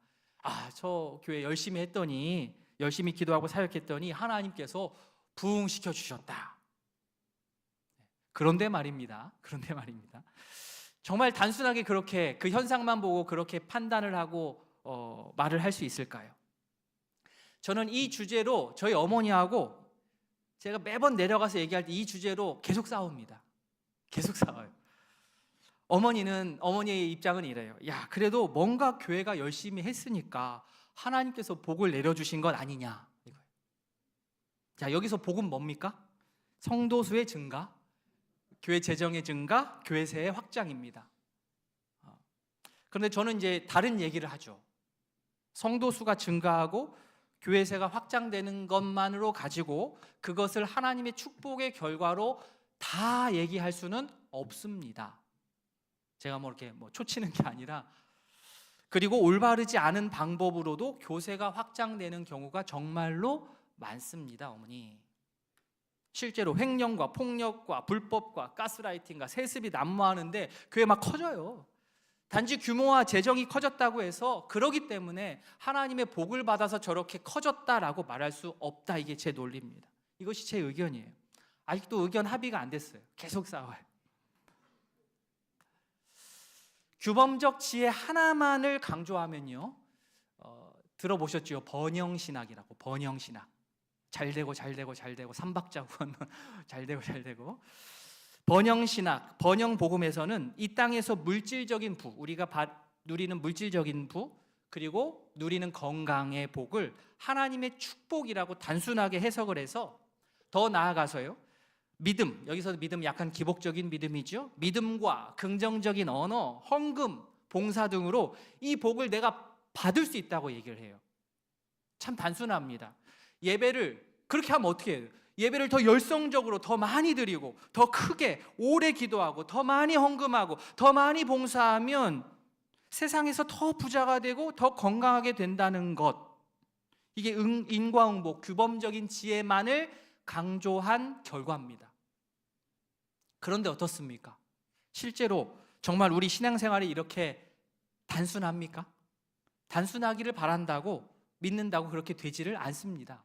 저 교회 열심히 했더니, 열심히 기도하고 사역했더니 하나님께서 부흥시켜 주셨다. 그런데 말입니다. 정말 단순하게 그렇게 그 현상만 보고 그렇게 판단을 하고 말을 할 수 있을까요? 저는 이 주제로 저희 어머니하고 제가 매번 내려가서 얘기할 때 이 주제로 계속 싸웁니다. 계속 싸워요. 어머니의 입장은 이래요. 야, 그래도 뭔가 교회가 열심히 했으니까 하나님께서 복을 내려주신 건 아니냐, 이거예요. 자, 여기서 복은 뭡니까? 성도 수의 증가, 교회 재정의 증가, 교회 세의 확장입니다. 그런데 저는 이제 다른 얘기를 하죠. 성도 수가 증가하고 교회 세가 확장되는 것만으로 가지고 그것을 하나님의 축복의 결과로 다 얘기할 수는 없습니다. 제가 이렇게 초치는 게 아니라, 그리고 올바르지 않은 방법으로도 교세가 확장되는 경우가 정말로 많습니다, 어머니. 실제로 횡령과 폭력과 불법과 가스라이팅과 세습이 난무하는데 교회 막 커져요. 단지 규모와 재정이 커졌다고 해서 그러기 때문에 하나님의 복을 받아서 저렇게 커졌다라고 말할 수 없다. 이게 제 논리입니다. 이것이 제 의견이에요. 아직도 의견 합의가 안 됐어요. 계속 싸워요. 규범적 지혜 하나만을 강조하면요, 들어보셨죠? 번영신학이라고. 번영신학. 잘되고 삼박자군 잘되고 번영신학, 번영복음에서는 이 땅에서 물질적인 부, 우리가 누리는 물질적인 부, 그리고 누리는 건강의 복을 하나님의 축복이라고 단순하게 해석을 해서, 더 나아가서요, 믿음, 여기서 믿음 약간 기복적인 믿음이죠. 믿음과 긍정적인 언어, 헌금, 봉사 등으로 이 복을 내가 받을 수 있다고 얘기를 해요. 참 단순합니다. 예배를 그렇게 하면 어떻게 해요? 예배를 더 열성적으로 더 많이 드리고 더 크게 오래 기도하고 더 많이 헌금하고 더 많이 봉사하면 세상에서 더 부자가 되고 더 건강하게 된다는 것, 이게 인과응보, 규범적인 지혜만을 강조한 결과입니다. 그런데 어떻습니까? 실제로 정말 우리 신앙생활이 이렇게 단순합니까? 단순하기를 바란다고 믿는다고 그렇게 되지를 않습니다.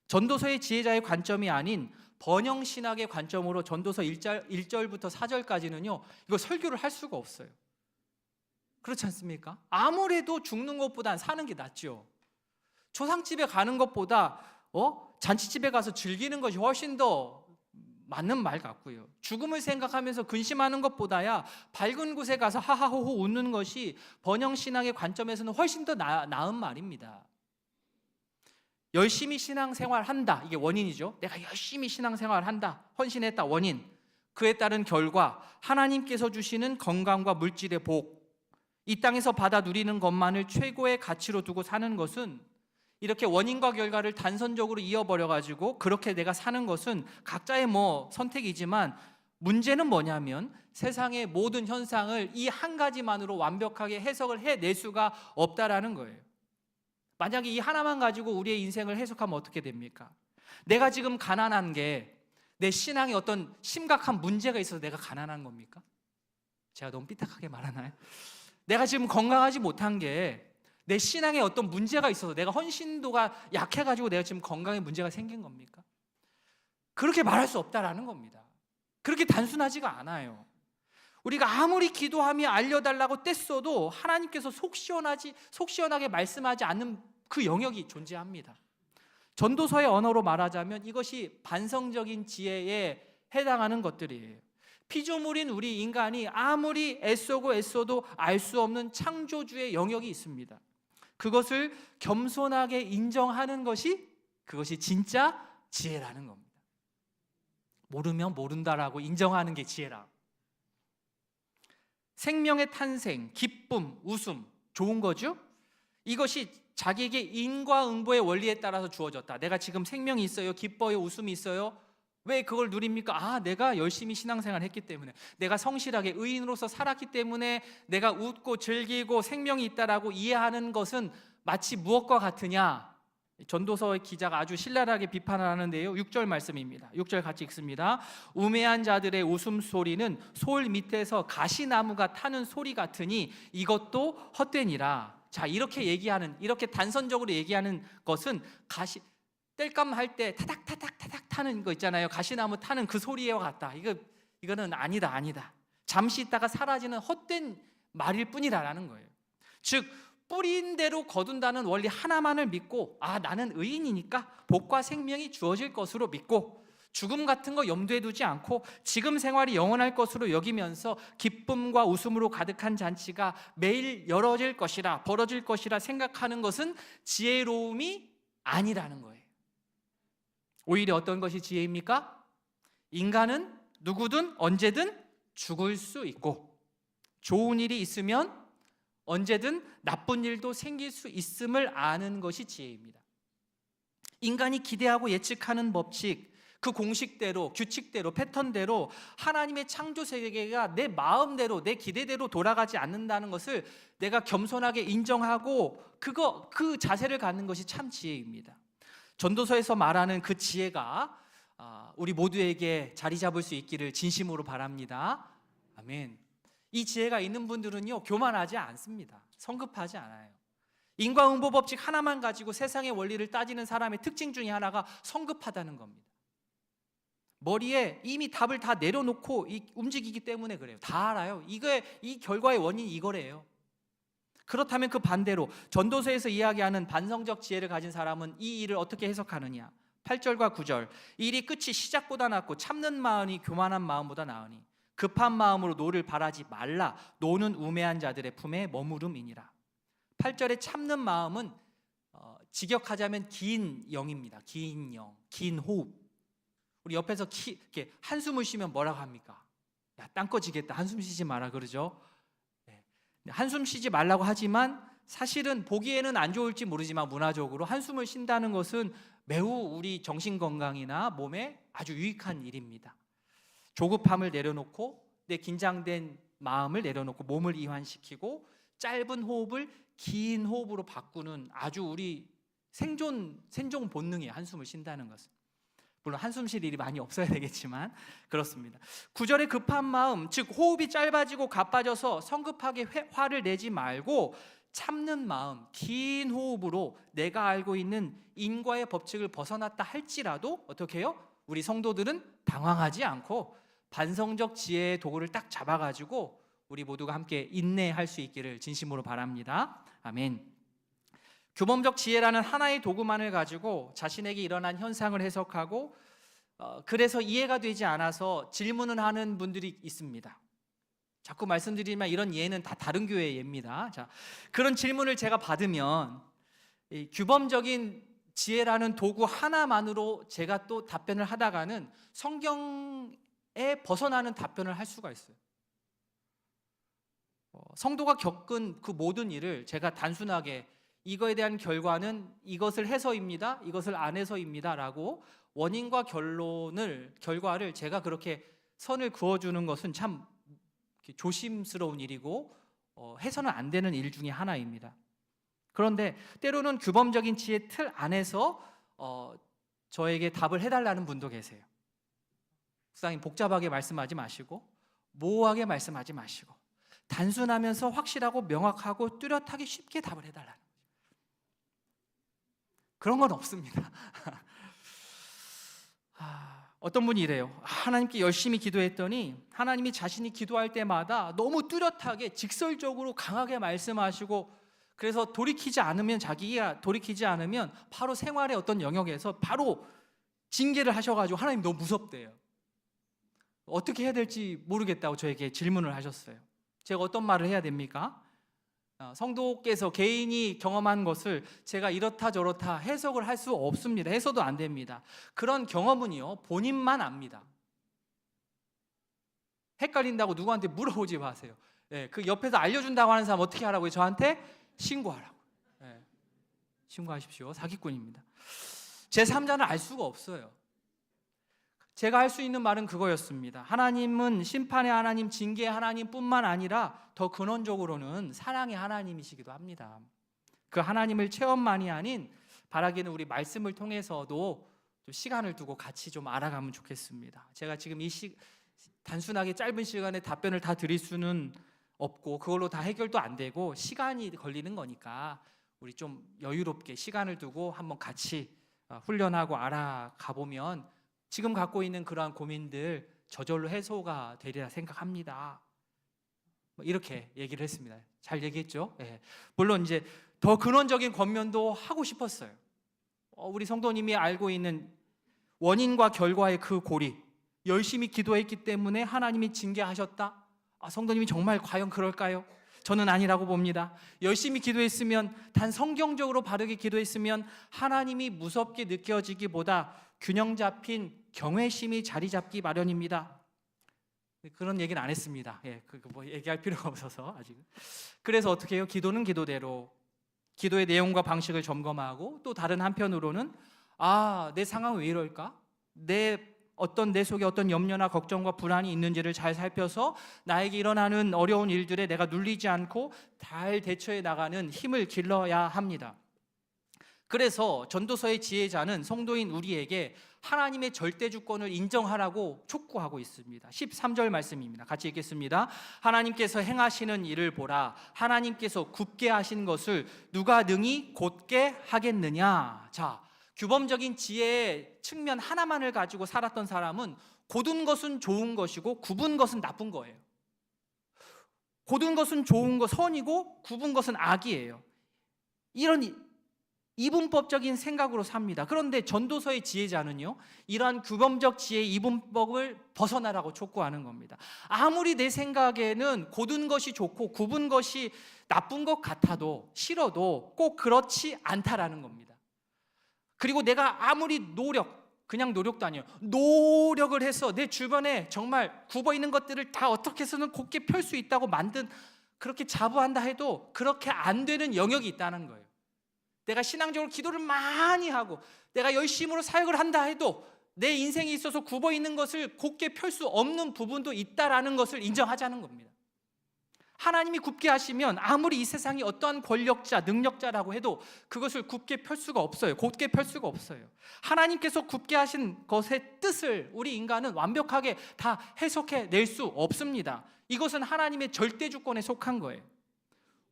전도서의 지혜자의 관점이 아닌 번영신학의 관점으로 전도서 1절부터 4절까지는요, 이거 설교를 할 수가 없어요. 그렇지 않습니까? 아무래도 죽는 것보단 사는 게 낫죠. 초상집에 가는 것보다 잔치집에 가서 즐기는 것이 훨씬 더 맞는 말 같고요. 죽음을 생각하면서 근심하는 것보다야 밝은 곳에 가서 하하호호 웃는 것이 번영신학의 관점에서는 훨씬 더 나은 말입니다. 열심히 신앙생활한다, 이게 원인이죠. 내가 열심히 신앙생활한다, 헌신했다, 원인. 그에 따른 결과 하나님께서 주시는 건강과 물질의 복, 이 땅에서 받아 누리는 것만을 최고의 가치로 두고 사는 것은, 이렇게 원인과 결과를 단선적으로 이어버려가지고 그렇게 내가 사는 것은 각자의 선택이지만, 문제는 뭐냐면 세상의 모든 현상을 이 한 가지만으로 완벽하게 해석을 해낼 수가 없다라는 거예요. 만약에 이 하나만 가지고 우리의 인생을 해석하면 어떻게 됩니까? 내가 지금 가난한 게 내 신앙에 어떤 심각한 문제가 있어서 내가 가난한 겁니까? 제가 너무 삐딱하게 말하나요? 내가 지금 건강하지 못한 게 내 신앙에 어떤 문제가 있어서, 내가 헌신도가 약해가지고 내가 지금 건강에 문제가 생긴 겁니까? 그렇게 말할 수 없다라는 겁니다. 그렇게 단순하지가 않아요. 우리가 아무리 기도하며 알려달라고 떼써도 하나님께서 속 시원하게 말씀하지 않는 그 영역이 존재합니다. 전도서의 언어로 말하자면 이것이 반성적인 지혜에 해당하는 것들이에요. 피조물인 우리 인간이 아무리 애써도 알 수 없는 창조주의 영역이 있습니다. 그것을 겸손하게 인정하는 것이, 그것이 진짜 지혜라는 겁니다. 모르면 모른다라고 인정하는 게 지혜라. 생명의 탄생, 기쁨, 웃음, 좋은 거죠? 이것이 자기에게 인과응보의 원리에 따라서 주어졌다. 내가 지금 생명이 있어요, 기뻐요, 웃음이 있어요. 왜 그걸 누립니까? 내가 열심히 신앙생활을 했기 때문에, 내가 성실하게 의인으로서 살았기 때문에 내가 웃고 즐기고 생명이 있다라고 이해하는 것은 마치 무엇과 같으냐? 전도서의 기자가 아주 신랄하게 비판을 하는데요, 6절 말씀입니다. 6절 같이 읽습니다. 우매한 자들의 웃음소리는 솔 밑에서 가시나무가 타는 소리 같으니 이것도 헛되니라. 자, 이렇게 단선적으로 얘기하는 것은 땔감 할 때 타닥 타는 거 있잖아요. 가시나무 타는 그 소리와 같다. 이거는 아니다. 잠시 있다가 사라지는 헛된 말일 뿐이라는 거예요. 즉 뿌린 대로 거둔다는 원리 하나만을 믿고 나는 의인이니까 복과 생명이 주어질 것으로 믿고 죽음 같은 거 염두에 두지 않고 지금 생활이 영원할 것으로 여기면서 기쁨과 웃음으로 가득한 잔치가 매일 열어질 것이라 벌어질 것이라 생각하는 것은 지혜로움이 아니라는 거예요. 오히려 어떤 것이 지혜입니까? 인간은 누구든 언제든 죽을 수 있고 좋은 일이 있으면 언제든 나쁜 일도 생길 수 있음을 아는 것이 지혜입니다. 인간이 기대하고 예측하는 법칙, 그 공식대로, 규칙대로, 패턴대로 하나님의 창조 세계가 내 마음대로, 내 기대대로 돌아가지 않는다는 것을 내가 겸손하게 인정하고 그 자세를 갖는 것이 참 지혜입니다. 전도서에서 말하는 그 지혜가 우리 모두에게 자리 잡을 수 있기를 진심으로 바랍니다. 아멘. 이 지혜가 있는 분들은요, 교만하지 않습니다. 성급하지 않아요. 인과응보 법칙 하나만 가지고 세상의 원리를 따지는 사람의 특징 중에 하나가 성급하다는 겁니다. 머리에 이미 답을 다 내려놓고 움직이기 때문에 그래요. 다 알아요. 이 결과의 원인이 이거래요. 그렇다면 그 반대로 전도서에서 이야기하는 반성적 지혜를 가진 사람은 이 일을 어떻게 해석하느냐? 8절과 9절. 일이 끝이 시작보다 낫고 참는 마음이 교만한 마음보다 나으니 급한 마음으로 노를 바라지 말라. 노는 우매한 자들의 품에 머무름이니라. 8절에 참는 마음은 직역하자면 긴 영입니다. 긴 영, 긴 호흡. 우리 옆에서 이렇게 한숨을 쉬면 뭐라고 합니까? 야, 땅 꺼지겠다. 한숨 쉬지 마라 그러죠. 네. 한숨 쉬지 말라고 하지만 사실은 보기에는 안 좋을지 모르지만 문화적으로 한숨을 쉰다는 것은 매우 우리 정신 건강이나 몸에 아주 유익한 일입니다. 조급함을 내려놓고 내 긴장된 마음을 내려놓고 몸을 이완시키고 짧은 호흡을 긴 호흡으로 바꾸는 아주 우리 생존 본능이에요. 한숨을 쉰다는 것은. 물론 한숨 쉴 일이 많이 없어야 되겠지만 그렇습니다. 9절의 급한 마음, 즉 호흡이 짧아지고 가빠져서 성급하게 화를 내지 말고 참는 마음, 긴 호흡으로 내가 알고 있는 인과의 법칙을 벗어났다 할지라도 어떻게 해요? 우리 성도들은 당황하지 않고 반성적 지혜의 도구를 딱 잡아가지고 우리 모두가 함께 인내할 수 있기를 진심으로 바랍니다. 아멘. 규범적 지혜라는 하나의 도구만을 가지고 자신에게 일어난 현상을 해석하고 그래서 이해가 되지 않아서 질문을 하는 분들이 있습니다. 자꾸 말씀드리지만 이런 예는 다 다른 교회의 예입니다. 자, 그런 질문을 제가 받으면 이 규범적인 지혜라는 도구 하나만으로 제가 또 답변을 하다가는 성경에 벗어나는 답변을 할 수가 있어요. 성도가 겪은 그 모든 일을 제가 단순하게 이거에 대한 결과는 이것을 해서입니다, 이것을 안 해서입니다 라고 원인과 결과를 제가 그렇게 선을 그어주는 것은 참 조심스러운 일이고 해서는 안 되는 일 중에 하나입니다. 그런데 때로는 규범적인 지혜 틀 안에서 저에게 답을 해달라는 분도 계세요. 목사님 복잡하게 말씀하지 마시고 모호하게 말씀하지 마시고 단순하면서 확실하고 명확하고 뚜렷하게 쉽게 답을 해달라는 거죠. 그런 건 없습니다. 어떤 분이 이래요. 하나님께 열심히 기도했더니 하나님이 자신이 기도할 때마다 너무 뚜렷하게 직설적으로 강하게 말씀하시고 그래서 자기가 돌이키지 않으면 바로 생활의 어떤 영역에서 바로 징계를 하셔가지고 하나님 너무 무섭대요. 어떻게 해야 될지 모르겠다고 저에게 질문을 하셨어요. 제가 어떤 말을 해야 됩니까? 성도께서 개인이 경험한 것을 제가 이렇다 저렇다 해석을 할 수 없습니다. 해서도 안 됩니다. 그런 경험은요, 본인만 압니다. 헷갈린다고 누구한테 물어보지 마세요. 그 옆에서 알려준다고 하는 사람 어떻게 하라고요? 저한테 신고하라고. 신고하십시오. 사기꾼입니다. 제3자는 알 수가 없어요. 제가 할 수 있는 말은 그거였습니다. 하나님은 심판의 하나님, 징계의 하나님뿐만 아니라 더 근원적으로는 사랑의 하나님이시기도 합니다. 그 하나님을 체험만이 아닌 바라기는 우리 말씀을 통해서도 좀 시간을 두고 같이 좀 알아가면 좋겠습니다. 제가 지금 단순하게 짧은 시간에 답변을 다 드릴 수는 없고 그걸로 다 해결도 안 되고 시간이 걸리는 거니까 우리 좀 여유롭게 시간을 두고 한번 같이 훈련하고 알아가 보면 지금 갖고 있는 그러한 고민들 저절로 해소가 되리라 생각합니다. 뭐 이렇게 얘기를 했습니다. 잘 얘기했죠? 예. 물론 이제 더 근원적인 권면도 하고 싶었어요. 우리 성도님이 알고 있는 원인과 결과의 그 고리, 열심히 기도했기 때문에 하나님이 징계하셨다? 성도님이 정말 과연 그럴까요? 저는 아니라고 봅니다. 열심히 기도했으면, 단 성경적으로 바르게 기도했으면 하나님이 무섭게 느껴지기보다 균형 잡힌 경외심이 자리 잡기 마련입니다. 그런 얘기는 안 했습니다. 예, 뭐 얘기할 필요가 없어서 아직은. 그래서 어떻게 해요? 기도는 기도대로 기도의 내용과 방식을 점검하고, 또 다른 한편으로는 내 상황은 왜 이럴까? 내 속에 어떤 염려나 걱정과 불안이 있는지를 잘 살펴서 나에게 일어나는 어려운 일들에 내가 눌리지 않고 잘 대처해 나가는 힘을 길러야 합니다. 그래서 전도서의 지혜자는 성도인 우리에게 하나님의 절대 주권을 인정하라고 촉구하고 있습니다. 13절 말씀입니다. 같이 읽겠습니다. 하나님께서 행하시는 일을 보라. 하나님께서 굽게 하신 것을 누가 능히 곧게 하겠느냐. 자, 규범적인 지혜의 측면 하나만을 가지고 살았던 사람은 곧은 것은 좋은 것이고 굽은 것은 나쁜 거예요. 곧은 것은 좋은 것, 선이고 굽은 것은 악이에요. 이런 이분법적인 생각으로 삽니다. 그런데 전도서의 지혜자는요, 이러한 규범적 지혜의 이분법을 벗어나라고 촉구하는 겁니다. 아무리 내 생각에는 곧은 것이 좋고 굽은 것이 나쁜 것 같아도, 싫어도 꼭 그렇지 않다라는 겁니다. 그리고 내가 아무리 그냥 노력도 아니에요. 노력을 해서 내 주변에 정말 굽어 있는 것들을 다 어떻게 해서는 곱게 펼 수 있다고 그렇게 자부한다 해도 그렇게 안 되는 영역이 있다는 거예요. 내가 신앙적으로 기도를 많이 하고 내가 열심으로 사역을 한다 해도 내 인생에 있어서 굽어 있는 것을 곱게 펼 수 없는 부분도 있다라는 것을 인정하자는 겁니다. 하나님이 굽게 하시면 아무리 이 세상이 어떠한 권력자, 능력자라고 해도 그것을 굽게 펼 수가 없어요. 곧게 펼 수가 없어요. 하나님께서 굽게 하신 것의 뜻을 우리 인간은 완벽하게 다 해석해 낼 수 없습니다. 이것은 하나님의 절대 주권에 속한 거예요.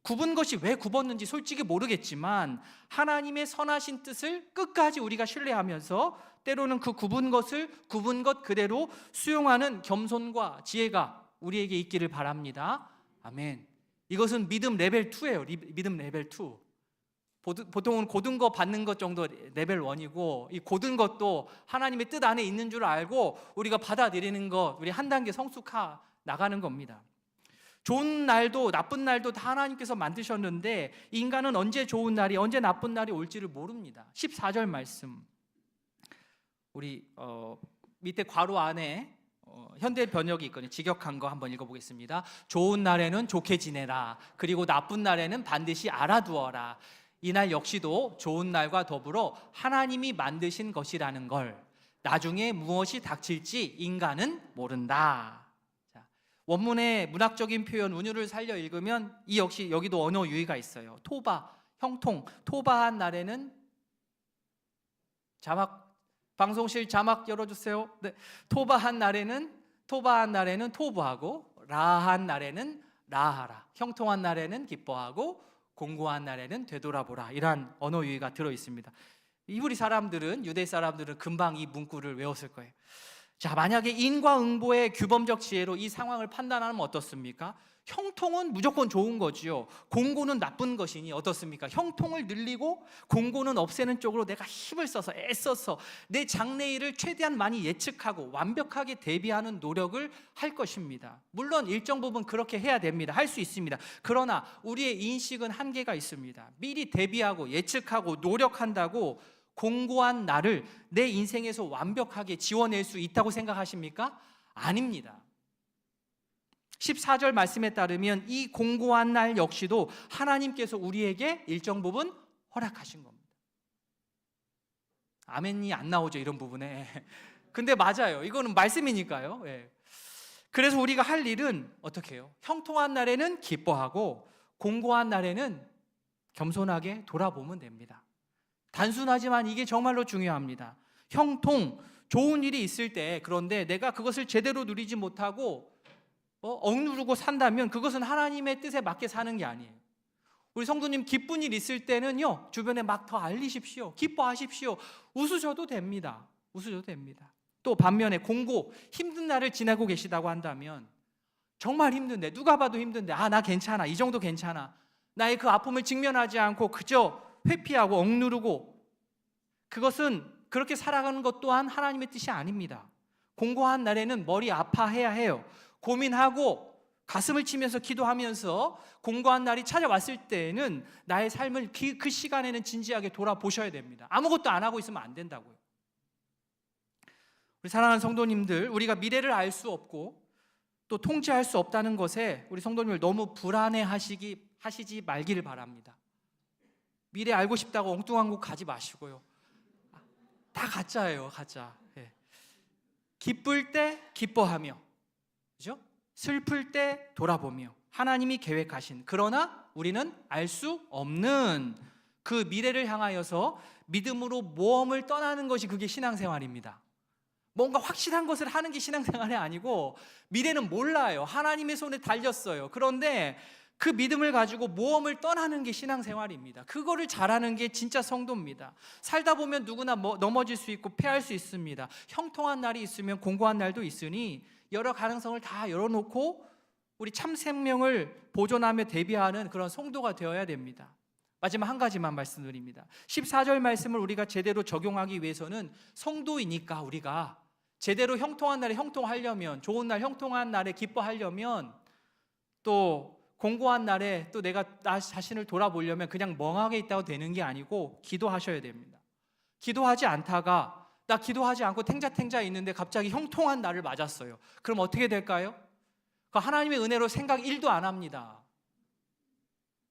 굽은 것이 왜 굽었는지 솔직히 모르겠지만 하나님의 선하신 뜻을 끝까지 우리가 신뢰하면서 때로는 그 굽은 것 그대로 수용하는 겸손과 지혜가 우리에게 있기를 바랍니다. 아멘. 이것은 믿음 레벨 2예요. 믿음 레벨 2. 보통은 곧은 거 받는 것 정도 레벨 1이고, 이 곧은 것도 하나님의 뜻 안에 있는 줄 알고 우리가 받아들이는 것, 우리 한 단계 성숙하 나가는 겁니다. 좋은 날도 나쁜 날도 다 하나님께서 만드셨는데 인간은 언제 좋은 날이 언제 나쁜 날이 올지를 모릅니다. 14절 말씀, 우리 밑에 괄호 안에 현대 번역이 있거든요. 직역한 거 한번 읽어보겠습니다. 좋은 날에는 좋게 지내라. 그리고 나쁜 날에는 반드시 알아두어라. 이날 역시도 좋은 날과 더불어 하나님이 만드신 것이라는 걸, 나중에 무엇이 닥칠지 인간은 모른다. 자, 원문의 문학적인 표현 운율을 살려 읽으면 이 역시 여기도 언어 유의가 있어요. 토바, 형통, 토바한 날에는 방송실 자막 열어주세요. 네. 토바한 날에는 토부하고, 라한 날에는 라하라. 형통한 날에는 기뻐하고, 공고한 날에는 되돌아보라. 이러한 언어 유의가 들어 있습니다. 이브리 사람들은, 유대 사람들은 금방 이 문구를 외웠을 거예요. 자, 만약에 인과응보의 규범적 지혜로 이 상황을 판단하면 어떻습니까? 형통은 무조건 좋은 거지요. 공고는 나쁜 것이니 어떻습니까? 형통을 늘리고 공고는 없애는 쪽으로 내가 힘을 써서 애써서 내 장래일을 최대한 많이 예측하고 완벽하게 대비하는 노력을 할 것입니다. 물론 일정 부분 그렇게 해야 됩니다. 할 수 있습니다. 그러나 우리의 인식은 한계가 있습니다. 미리 대비하고 예측하고 노력한다고 공고한 나를 내 인생에서 완벽하게 지워낼 수 있다고 생각하십니까? 아닙니다. 14절 말씀에 따르면 이 공고한 날 역시도 하나님께서 우리에게 일정 부분 허락하신 겁니다. 아멘이 안 나오죠, 이런 부분에. 근데 맞아요. 이거는 말씀이니까요. 예. 그래서 우리가 할 일은 어떻게 해요? 형통한 날에는 기뻐하고 공고한 날에는 겸손하게 돌아보면 됩니다. 단순하지만 이게 정말로 중요합니다. 형통, 좋은 일이 있을 때, 그런데 내가 그것을 제대로 누리지 못하고 억누르고 산다면 그것은 하나님의 뜻에 맞게 사는 게 아니에요. 우리 성도님, 기쁜 일 있을 때는요, 주변에 막 더 알리십시오. 기뻐하십시오. 웃으셔도 됩니다. 웃으셔도 됩니다. 또 반면에 힘든 날을 지내고 계시다고 한다면 정말 힘든데, 누가 봐도 힘든데, 나 괜찮아, 이 정도 괜찮아, 나의 그 아픔을 직면하지 않고 그저 회피하고 억누르고, 그것은 그렇게 살아가는 것 또한 하나님의 뜻이 아닙니다. 공고한 날에는 머리 아파해야 해요. 고민하고 가슴을 치면서 기도하면서 공고한 날이 찾아왔을 때에는 나의 삶을 그 시간에는 진지하게 돌아보셔야 됩니다. 아무것도 안 하고 있으면 안 된다고요. 우리 사랑하는 성도님들, 우리가 미래를 알 수 없고 또 통제할 수 없다는 것에 우리 성도님들 너무 불안해하시지 말기를 바랍니다. 미래 알고 싶다고 엉뚱한 곳 가지 마시고요. 다 가짜예요, 가짜. 예. 기쁠 때 기뻐하며, 그죠? 슬플 때 돌아보며 하나님이 계획하신, 그러나 우리는 알 수 없는 그 미래를 향하여서 믿음으로 모험을 떠나는 것이 그게 신앙생활입니다. 뭔가 확실한 것을 하는 게 신앙생활이 아니고, 미래는 몰라요. 하나님의 손에 달렸어요. 그런데 그 믿음을 가지고 모험을 떠나는 게 신앙생활입니다. 그거를 잘하는 게 진짜 성도입니다. 살다 보면 누구나 넘어질 수 있고 패할 수 있습니다. 형통한 날이 있으면 공고한 날도 있으니 여러 가능성을 다 열어놓고 우리 참 생명을 보존하며 대비하는 그런 성도가 되어야 됩니다. 마지막 한 가지만 말씀드립니다. 14절 말씀을 우리가 제대로 적용하기 위해서는 성도이니까 우리가 제대로 형통한 날에 형통하려면, 좋은 날 형통한 날에 기뻐하려면, 또 공고한 날에 또 내가 나 자신을 돌아보려면 그냥 멍하게 있다고 되는 게 아니고 기도하셔야 됩니다. 기도하지 않다가, 나 기도하지 않고 탱자탱자 있는데 갑자기 형통한 날을 맞았어요. 그럼 어떻게 될까요? 그 하나님의 은혜로 생각 1도 안 합니다.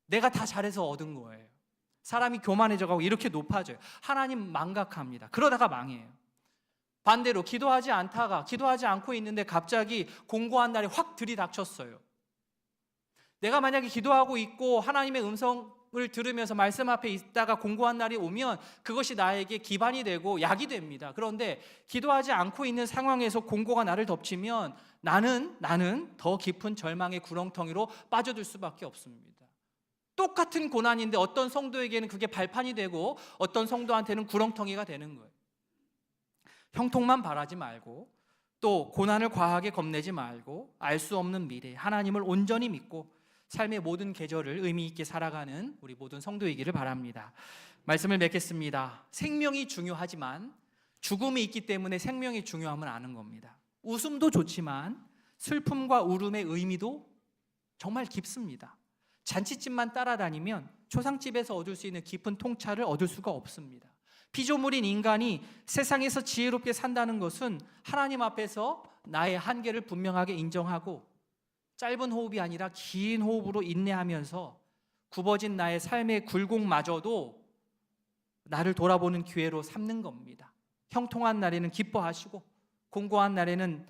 내가 다 잘해서 얻은 거예요. 사람이 교만해져가고 이렇게 높아져요. 하나님 망각합니다. 그러다가 망해요. 반대로 기도하지 않고 있는데 갑자기 공고한 날이 확 들이닥쳤어요. 내가 만약에 기도하고 있고 하나님의 음성을 들으면서 말씀 앞에 있다가 공고한 날이 오면 그것이 나에게 기반이 되고 약이 됩니다. 그런데 기도하지 않고 있는 상황에서 공고가 나를 덮치면 나는 더 깊은 절망의 구렁텅이로 빠져들 수밖에 없습니다. 똑같은 고난인데 어떤 성도에게는 그게 발판이 되고 어떤 성도한테는 구렁텅이가 되는 거예요. 형통만 바라지 말고, 또 고난을 과하게 겁내지 말고, 알 수 없는 미래, 하나님을 온전히 믿고 삶의 모든 계절을 의미 있게 살아가는 우리 모든 성도이기를 바랍니다. 말씀을 맺겠습니다. 생명이 중요하지만 죽음이 있기 때문에 생명의 중요함을 아는 겁니다. 웃음도 좋지만 슬픔과 울음의 의미도 정말 깊습니다. 잔치집만 따라다니면 초상집에서 얻을 수 있는 깊은 통찰을 얻을 수가 없습니다. 피조물인 인간이 세상에서 지혜롭게 산다는 것은 하나님 앞에서 나의 한계를 분명하게 인정하고 짧은 호흡이 아니라 긴 호흡으로 인내하면서 굽어진 나의 삶의 굴곡마저도 나를 돌아보는 기회로 삼는 겁니다. 형통한 날에는 기뻐하시고 공고한 날에는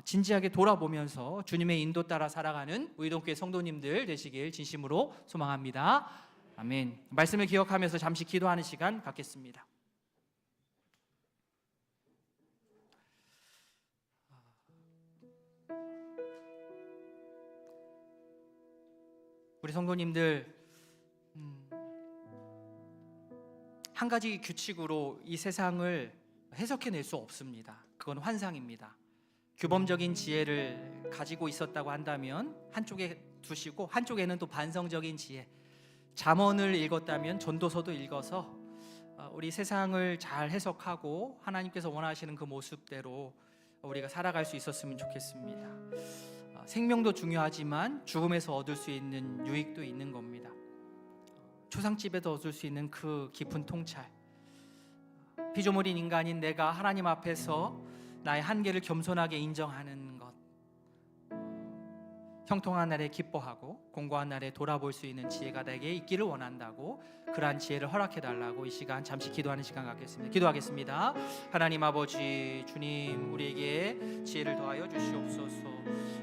진지하게 돌아보면서 주님의 인도 따라 살아가는 우이동교회 성도님들 되시길 진심으로 소망합니다. 아멘. 말씀을 기억하면서 잠시 기도하는 시간 갖겠습니다. 우리 성도님들, 한 가지 규칙으로 이 세상을 해석해낼 수 없습니다. 그건 환상입니다. 규범적인 지혜를 가지고 있었다고 한다면 한쪽에 두시고 한쪽에는 또 반성적인 지혜, 잠언을 읽었다면 전도서도 읽어서 우리 세상을 잘 해석하고 하나님께서 원하시는 그 모습대로 우리가 살아갈 수 있었으면 좋겠습니다. 생명도 중요하지만 죽음에서 얻을 수 있는 유익도 있는 겁니다. 초상집에서 얻을 수 있는 그 깊은 통찰, 피조물인 인간인 내가 하나님 앞에서 나의 한계를 겸손하게 인정하는 것, 형통한 날에 기뻐하고 공고한 날에 돌아볼 수 있는 지혜가 내게 있기를 원한다고, 그러한 지혜를 허락해달라고 이 시간 잠시 기도하는 시간 갖겠습니다. 기도하겠습니다. 하나님 아버지, 주님 우리에게 지혜를 더하여 주시옵소서.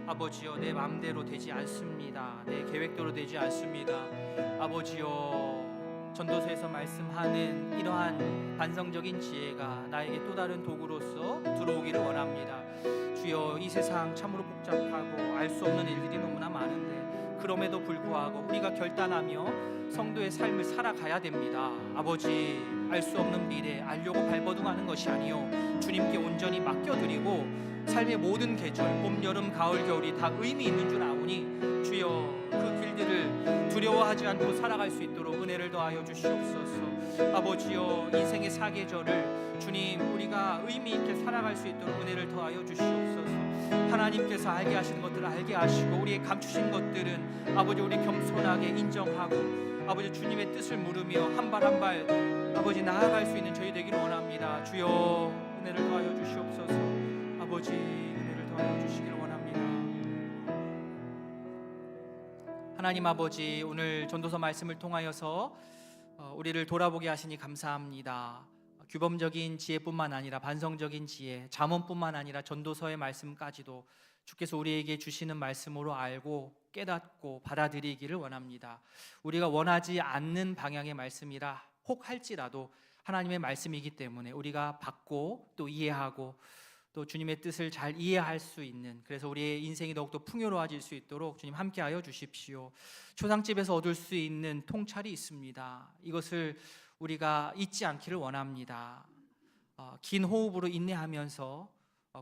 아버지여, 내 마음대로 되지 않습니다. 내 계획대로 되지 않습니다. 아버지여, 전도서에서 말씀하는 이러한 반성적인 지혜가 나에게 또 다른 도구로서 들어오기를 원합니다. 주여, 이 세상 참으로 복잡하고 알 수 없는 일들이 너무나 많은데 그럼에도 불구하고 우리가 결단하며 성도의 삶을 살아가야 됩니다. 아버지, 알 수 없는 미래 알려고 발버둥하는 것이 아니요 주님께 온전히 맡겨드리고 삶의 모든 계절, 봄, 여름, 가을, 겨울이 다 의미 있는 줄 아오니 주여 그 길들을 두려워하지 않고 살아갈 수 있도록 은혜를 더하여 주시옵소서. 아버지여, 인생의 사계절을 주님 우리가 의미 있게 살아갈 수 있도록 은혜를 더하여 주시옵소서. 하나님께서 알게 하시는 것들을 알게 하시고 우리의 감추신 것들은 아버지 우리 겸손하게 인정하고 아버지 주님의 뜻을 물으며 한 발 한 발 아버지 나아갈 수 있는 저희 되기를 원합니다. 주여 은혜를 더하여 주시옵소서. 아버지 은혜를 더하여 주시기를 원합니다. 하나님 아버지, 오늘 전도서 말씀을 통하여서 우리를 돌아보게 하시니 감사합니다. 규범적인 지혜뿐만 아니라 반성적인 지혜, 잠언뿐만 아니라 전도서의 말씀까지도 주께서 우리에게 주시는 말씀으로 알고 깨닫고 받아들이기를 원합니다. 우리가 원하지 않는 방향의 말씀이라 혹 할지라도 하나님의 말씀이기 때문에 우리가 받고 또 이해하고 또 주님의 뜻을 잘 이해할 수 있는, 그래서 우리의 인생이 더욱더 풍요로워질 수 있도록 주님 함께하여 주십시오. 초상집에서 얻을 수 있는 통찰이 있습니다. 이것을 우리가 잊지 않기를 원합니다. 긴 호흡으로 인내하면서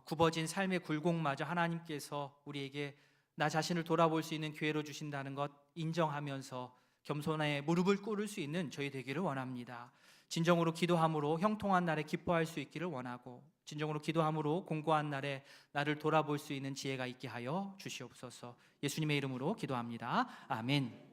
굽어진 삶의 굴곡마저 하나님께서 우리에게 나 자신을 돌아볼 수 있는 기회로 주신다는 것 인정하면서 겸손하게 무릎을 꿇을 수 있는 저희 되기를 원합니다. 진정으로 기도함으로 형통한 날에 기뻐할 수 있기를 원하고, 진정으로 기도함으로 공고한 날에 나를 돌아볼 수 있는 지혜가 있게 하여 주시옵소서. 예수님의 이름으로 기도합니다. 아멘.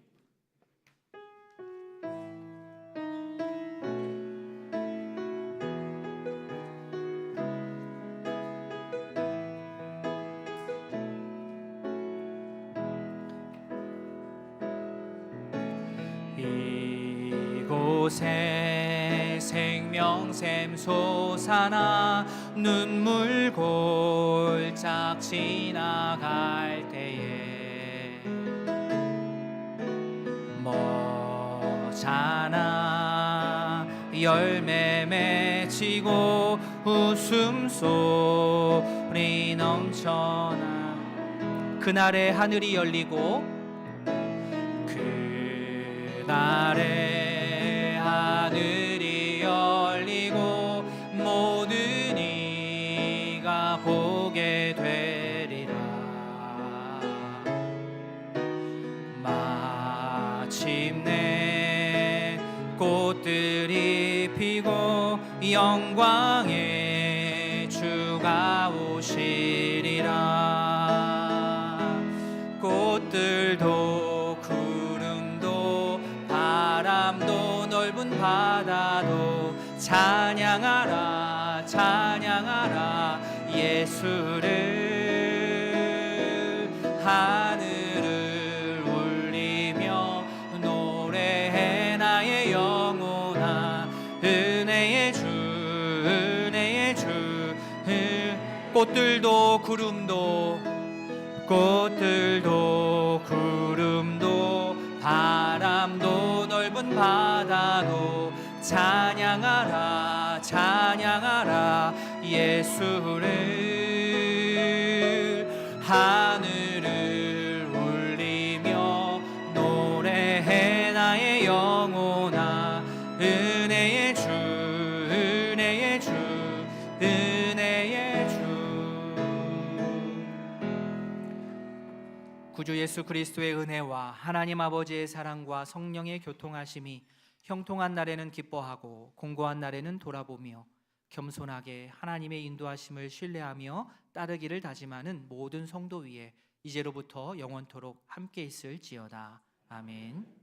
이곳에 생명샘 솟아나 눈물 골짝 지나갈 때에 머잖아 열매 맺히고 웃음소리 넘쳐나 그날에 하늘이 열리고 그날에 하늘이 열리고 모든 이가 보게 되리라. 마침내 꽃들이 피고 영광의 주가 오시리라. 꽃들도 구름도 바람도 넓은 바다도 찬양하라 찬양하라 예수를. 하늘을 울리며 노래해 나의 영혼아 은혜의 주 은혜의 주. 꽃들도 구름도 바람도 넓은 바다도 찬양하라 찬양하라 예수를. 하늘을 울리며 노래해 나의 영혼아 은혜의 주 은혜의 주 은혜의 주. 구주 예수 그리스도의 은혜와 하나님 아버지의 사랑과 성령의 교통하심이 형통한 날에는 기뻐하고 공고한 날에는 돌아보며 겸손하게 하나님의 인도하심을 신뢰하며 따르기를 다짐하는 모든 성도 위에 이제로부터 영원토록 함께 있을지어다. 아멘.